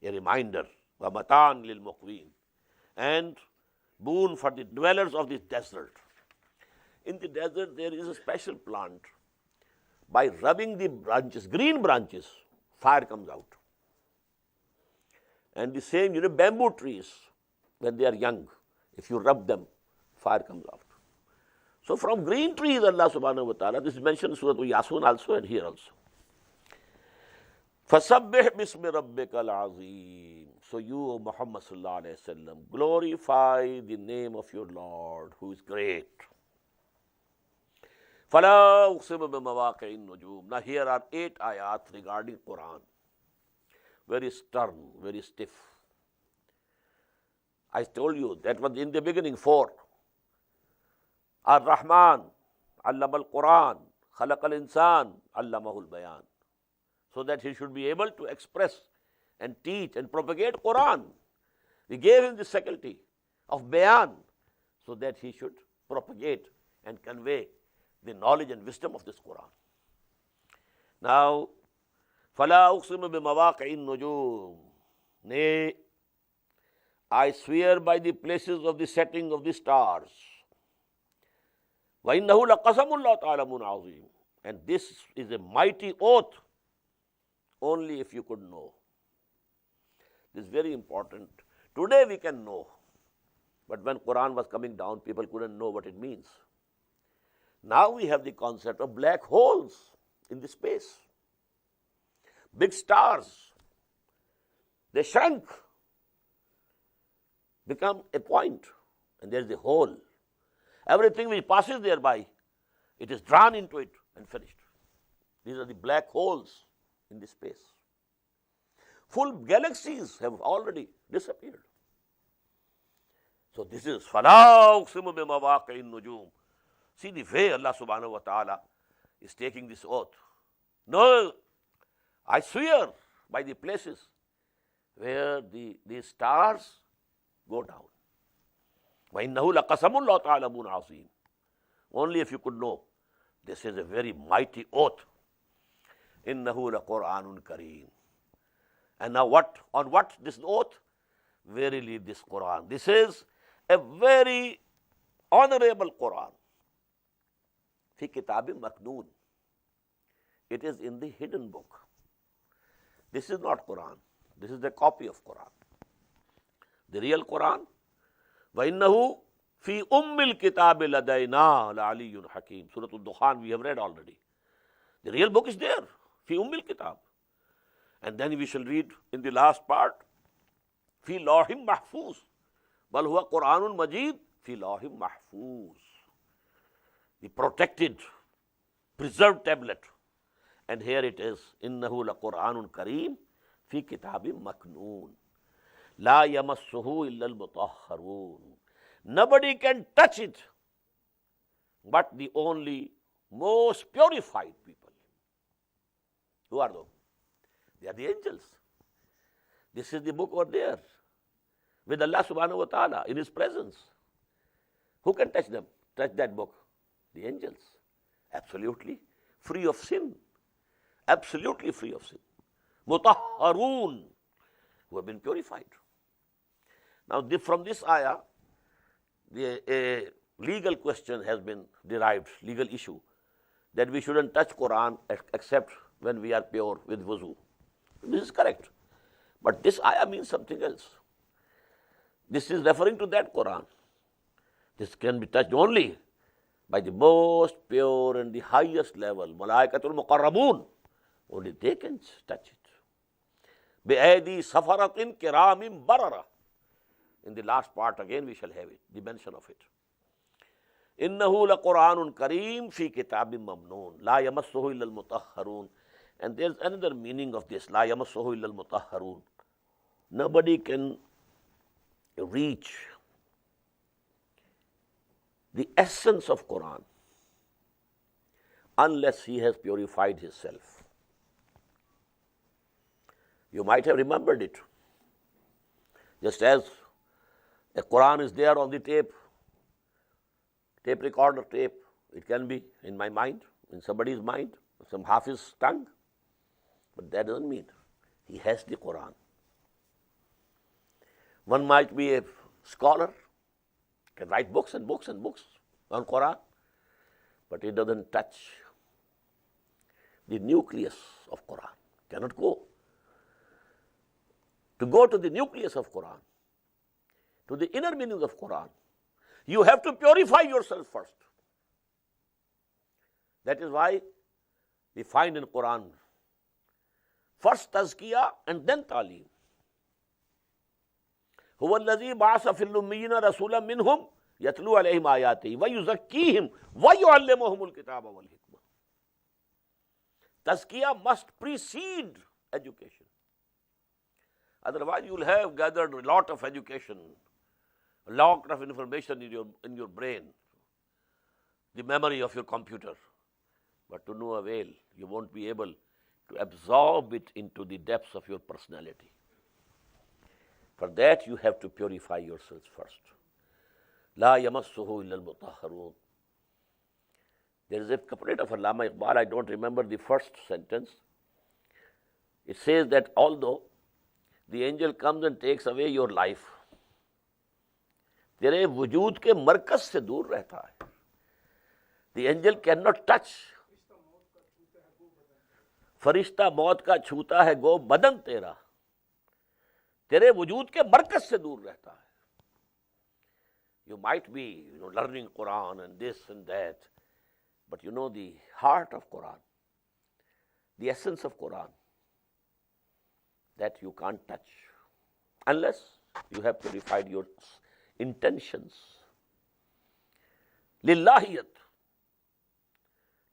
a reminder, وَمَتَاعًا لِلْمُقْوِينَ, and boon for the dwellers of this desert. In the desert there is a special plant. By rubbing the branches, green branches, fire comes out. And the same, bamboo trees, when they are young, if you rub them, fire comes out. So from green trees, Allah subhanahu wa ta'ala, this is mentioned in Surah Yasin also and here also. فَسَبِّحْ بِاسْمِ رَبِّكَ الْعَظِيمِ. So you, Muhammad sallallahu alayhi wa sallam, glorify the name of your Lord who is great. فَلَا أُقْسِمُ بِمَوَاقِعِ النُّجُومِ. Now here are 8 ayat regarding Quran. Very stern, very stiff. I told you that was in the beginning 4. Ar-Rahman, Allama al-Quran, Khalaq al-Insan, Allamahu al-Bayan. So that he should be able to express and teach and propagate Quran. We gave him the faculty of Bayan so that he should propagate and convey the knowledge and wisdom of this Quran. Now, فَلَا أُقْسِمُ بِمَوَاقِعِ النُّجُومِ. Nay, I swear by the places of the setting of the stars. وَإِنَّهُ لَقَسَمٌ لَّوْ تَعْلَمُونَ عَظِيمٌ. And this is a mighty oath, only if you could know. This is very important. Today we can know, but when Quran was coming down, people couldn't know what it means. Now we have the concept of black holes in the space. Big stars, they shrunk, become a point, and there is a hole. Everything which passes thereby, it is drawn into it and finished. These are the black holes in the space. Full galaxies have already disappeared. So this is فَلَا أُقْسِمُ بِمَوَاقِعِ النُّجُومِ. See the way Allah subhanahu wa ta'ala is taking this oath. No, I swear by the places where the stars go down. وَإِنَّهُ لَقَسَمٌ لَّوْ تَعْلَمُونَ عَظِيمٌ. Only if you could know, this is a very mighty oath. إِنَّهُ لَقُرْآنٌ كَرِيمٌ. And now on what this oath? Verily this Quran. This is a very honorable Quran. Fi kitabim maknoon. It is in the hidden book. This is not Quran. This is the copy of Quran. The real Quran. وَإِنَّهُ فِي أُمِّ الْكِتَابِ لَدَيْنَا لَعَلِيٌّ حَكِيمٌ. Surah Al-Dukhan we have read already. The real book is there. فِي أُمِّ الْكِتَابِ. And then we shall read in the last part, فِي لَوْحٍ مَحْفُوظٍ. بَلْ هُوَ قُرْآنٌ مَجِيدٌ فِي لَوْحٍ مَحْفُوظٍ. The protected, preserved tablet. And here it is, إِنَّهُ لَقُرْآنٌ كَرِيمٌ فِي كِتَابٍ مَكْنُونٍ لَا يَمَسُّهُ إِلَّا الْمُطَهَّرُونَ. Nobody can touch it but the only most purified people. Who are those? They are the angels. This is the book over there with Allah subhanahu wa ta'ala in His presence. Who can touch them? Touch that book? The angels. Absolutely free of sin. Absolutely free of sin. Mutahharun, who have been purified. Now from this ayah, a legal question has been derived, legal issue, that we shouldn't touch Quran except when we are pure with wuzu. This is correct. But this ayah means something else. This is referring to that Quran. This can be touched only by the most pure and the highest level. Malaikatul Muqarrabun. Only they can touch it. Bi'aydi safaratin kiramim barara. In the last part again we shall have it, the mention of it. Innahu laqur'anun kareem fi kitabim mamnoon. La yamassuhu illa al-mutahharun. And there's another meaning of this. La yamassuhu illa al-mutahharun. Nobody can reach the essence of Quran unless he has purified himself. You might have remembered it. Just as a Quran is there on the tape recorder tape, it can be in my mind, in somebody's mind, some Hafiz tongue, but that doesn't mean he has the Quran. One might be a scholar, can write books and books and books on Quran, but it doesn't touch the nucleus of Quran. Cannot go. To go to the nucleus of Quran, to the inner meaning of Quran, you have to purify yourself first. That is why we find in Quran first tazkiyah and then ta'lim. هُوَ الَّذِي بَعَثَ فِي الْأُمِّيِّينَ رَسُولًا مِّنْهُمْ यतलू अलैहिम आयातिही व युज़क्कीहिम व युअल्लिमुहुमुल किताब वल हिकमा. Tazkiyah must precede education. Otherwise, you will have gathered a lot of education, a lot of information in your brain, the memory of your computer, but to no avail. You won't be able to absorb it into the depths of your personality. For that, you have to purify yourselves first. La yamassuhu illa al-mutahharun. There is a couplet of Allama Iqbal, I don't remember the first sentence. It says that although the angel comes and takes away your life, तेरे वजूद के मरकज से दूर रहता है. The angel cannot touch. फरिश्ता मौत का छूता है गो बदन तेरा, तेरे वजूद के मरकज से दूर रहता है. You might be, learning Quran and this and that, but the heart of Quran, the essence of Quran, that you can't touch unless you have purified your intentions. Lillahiyat,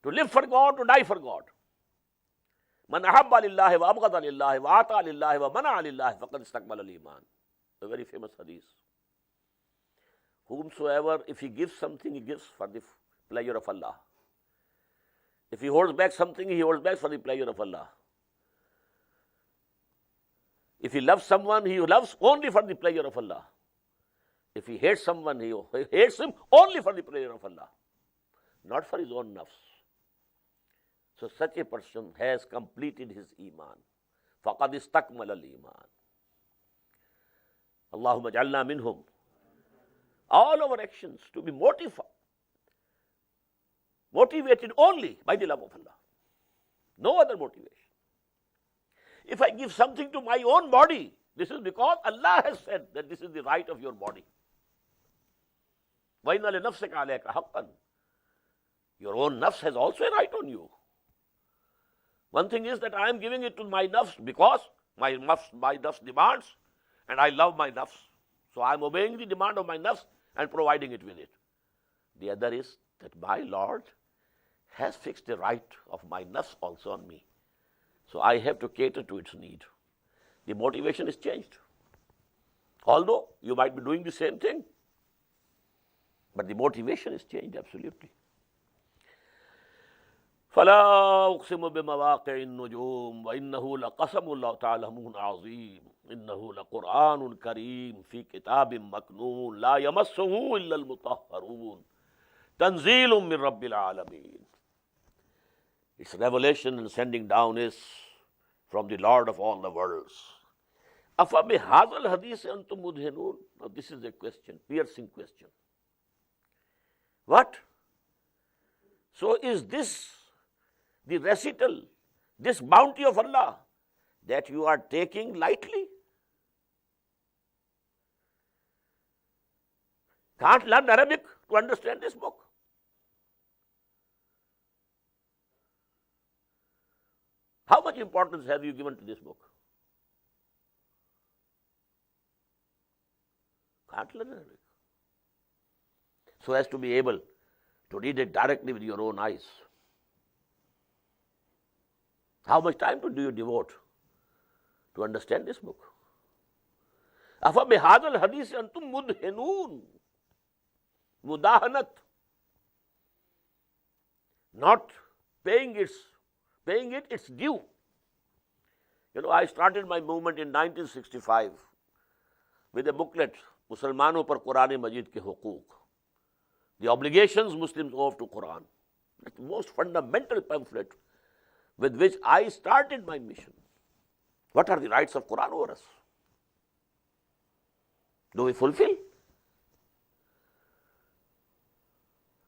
to live for God, to die for God. Man ahabba lillahi wa abghada lillahi wa ata lillahi wa mana lillahi faqad istakmala al-iman. A very famous hadith. Whomsoever, if he gives something, he gives for the pleasure of Allah. If he holds back something, he holds back for the pleasure of Allah. If he loves someone, he loves only for the pleasure of Allah. If he hates someone, he hates him only for the pleasure of Allah, not for his own nafs. So such a person has completed his iman. فَقَدْ اسْتَكْمَلَ الْإِيمَانِ. Allahumma ja'alna minhum. All our actions to be motivated only by the love of Allah. No other motivation. If I give something to my own body, this is because Allah has said that this is the right of your body. وَإِنَّ لِنَفْسِكَ عَلَيْكَ حَقًّا. Your own nafs has also a right on you. One thing is that I am giving it to my nafs because my nafs demands, and I love my nafs. So I am obeying the demand of my nafs and providing it with it. The other is that my Lord has fixed the right of my nafs also on me. So I have to cater to its need. The motivation is changed. Although you might be doing the same thing, but the motivation is changed absolutely. فَلَا أُقْسِمُ بِمَوَاقِعِ النُّجُومِ وَإِنَّهُ لَقَسَمُ اللَّهُ تَعَالَى عَظِيمٌ إِنَّهُ لَقُرْآنٌ كَرِيمٌ فِي كِتَابٍ مَكْنُونٍ لَا يَمَسُّهُ إِلَّا الْمُطَهَّرُونَ تَنزِيلٌ مِّن رَبِّ الْعَالَمِينَ. Its revelation and sending down is from the Lord of all the worlds. أَفَبِهَذَا الْحَدِيثِ أَنْتُمْ مُدْهِنُونَ. Now this is a question, piercing question. What? So is this the recital, this bounty of Allah that you are taking lightly? Can't learn Arabic to understand this book. How much importance have you given to this book? Can't learn Arabic. So as to be able to read it directly with your own eyes. How much time do you devote to understand this book? أَفَبِهَذَا الْحَدِيثِ أَنْتُمْ مُدْهِنُونَ. Mudahanat. Not paying it its due. I started my movement in 1965 with a booklet, Musalmanon par Quran Majid ke Huquq. The obligations Muslims owe to Quran. That's the most fundamental pamphlet with which I started my mission. What are the rights of Quran over us? Do we fulfill?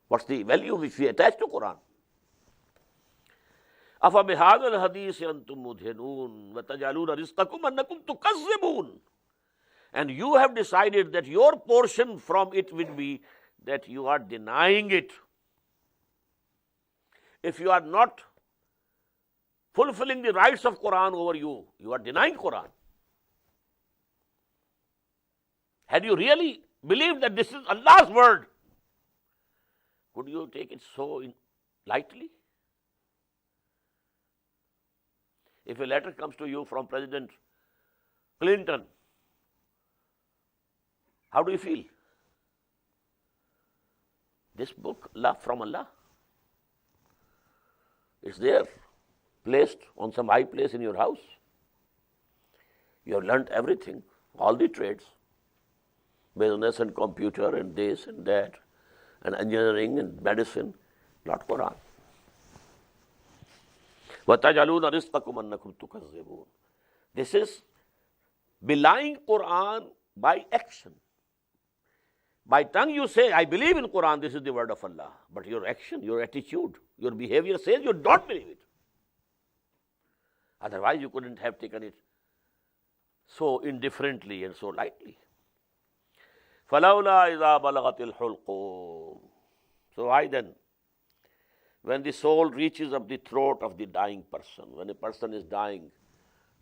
What's the value which we attach to Quran? أَفَبِهَذَا الْحَدِيثِ أَنْتُمْ مُدْهِنُونَ وَتَجْعَلُونَ رِزْقَكُمْ أَنَّكُمْ تُكَذِّبُونَ. And you have decided that your portion from it will be that you are denying it. If you are not fulfilling the rights of Quran over you, you are denying Quran. Had you really believe that this is Allah's word, could you take it so lightly? If a letter comes to you from President Clinton, how do you feel? This book, love from Allah, it's there, placed on some high place in your house. You have learnt everything, all the trades, business and computer and this and that, and engineering and medicine, not Quran. وَتَجْعَلُونَ رِزْقَكُمْ أَنَّكُمْ تُكَذِّبُونَ. This is belying Quran by action. By tongue you say, I believe in Quran, this is the word of Allah. But your action, your attitude, your behavior says you don't believe it. Otherwise you couldn't have taken it so indifferently and so lightly. فَلَوْلَا إِذَا بَلَغَتِ الْحُلْقُومِ. So why then, when the soul reaches up the throat of the dying person, when a person is dying,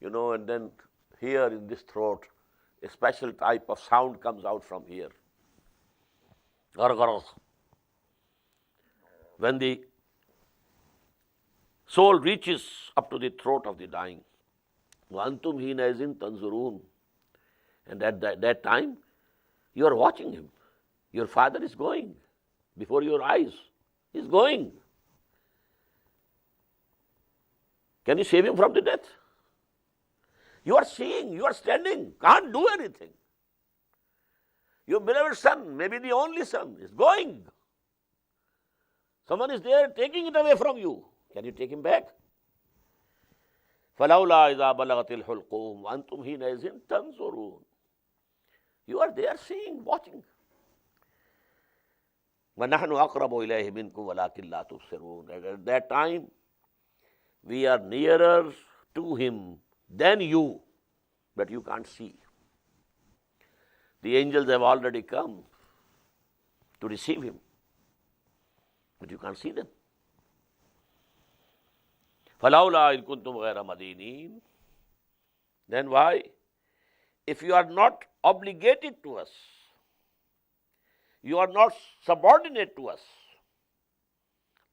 and then here in this throat, a special type of sound comes out from here. Gargaras. When the soul reaches up to the throat of the dying, وَأَنْتُمْ حِينَئِذٍ تَنْظُرُونَ. And at that time, you are watching him. Your father is going before your eyes. He's going. Can you save him from the death? You are seeing, you are standing, can't do anything. Your beloved son, maybe the only son, is going. Someone is there taking it away from you. Can you take him back? فَلَوْلَا إِذَا بَلَغَتِ الْحُلْقُومِ وَأَنْتُمْ حِينَئِذٍ تَنْظُرُونَ. You are there seeing, watching. وَنَحْنُ أَقْرَبُ إِلَيْهِ مِنْكُمْ وَلَكِنْ لَا تُبْصِرُونَ. And at that time, we are nearer to him than you, but you can't see. The angels have already come to receive him, but you can't see them. فَلَوْلَا إِن كُنْتُمْ غَيْرَ مَدِينِينَ. Then why? If you are not obligated to us, you are not subordinate to us,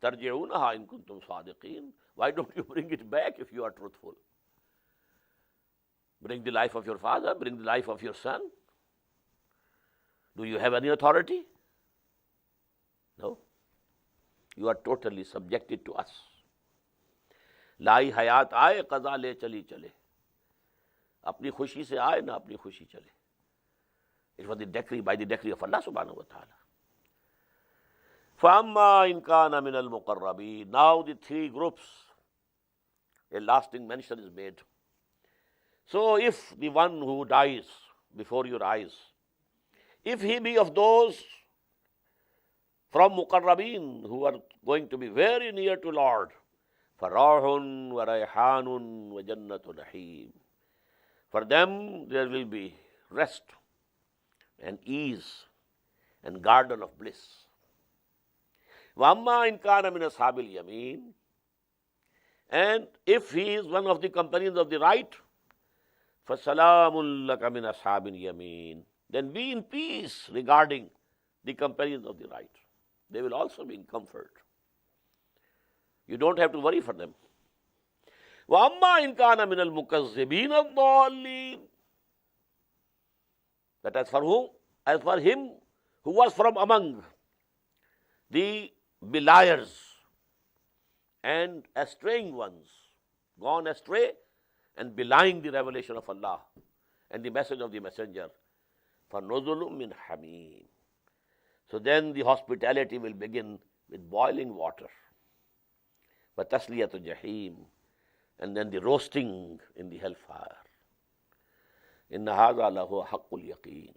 تَرْجِعُونَهَا إِن كُنْتُمْ صَادِقِينَ. Why don't you bring it back if you are truthful? Bring the life of your father, bring the life of your son. Do you have any authority? No. You are totally subjected to us. लाई हयात आए कज़ा ले चली चले. अपनी खुशी से आए ना अपनी खुशी चले. It was the decree, by the decree of Allah subhanahu wa ta'ala. فَأَمَّا إِنْ كَانَ مِنَ الْمُقَرَّبِينَ. Now the three groups, a lasting mention is made. So if the one who dies before your eyes, if he be of those from Muqarrabeen who are going to be very near to Lord, فَرَاحٌ وَرَيْحَانٌ وَجَنَّةُ نَحِيمٌ. For them there will be rest and ease and garden of bliss. وَأَمَّا إِنْ كَانَ مِنْ أَصْحَابِ الْيَمِينَ. And if he is one of the companions of the right, فَسَلَامٌ لَكَ مِنْ أَصْحَابِ الْيَمِينَ. Then be in peace regarding the companions of the right. They will also be in comfort. You don't have to worry for them. وَأَمَّا إِنْ كَانَ مِنَ الْمُكَذِّبِينَ الضَّالِّينَ. That as for him who was from among the beliers and estraying ones, gone astray and belying the revelation of Allah and the message of the messenger, فَنُزُلٌ مِّنْ حَمِيمٍ. So then the hospitality will begin with boiling water. وَتَسْلِيَةُ جَحِيمٍ. And then the roasting in the hellfire. إِنَّ هَذَا لَهُوَ حَقُّ الْيَقِينِ.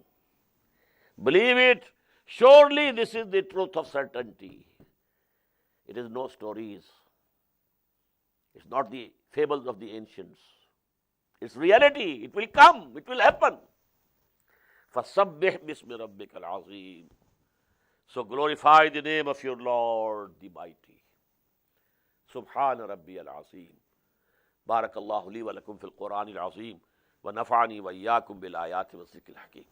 Believe it, surely this is the truth of certainty. It is no stories. It's not the fables of the ancients. It's reality. It will come. It will happen. فَسَبِّحْ بِاسْمِ رَبِّكَ الْعَظِيمِ. So glorify the name of your Lord, the Mighty. سبحان ربي العظيم. بارك الله لي ولكم في القرآن العظيم ونفعني وإياكم بالآيات والذكر الحكيم.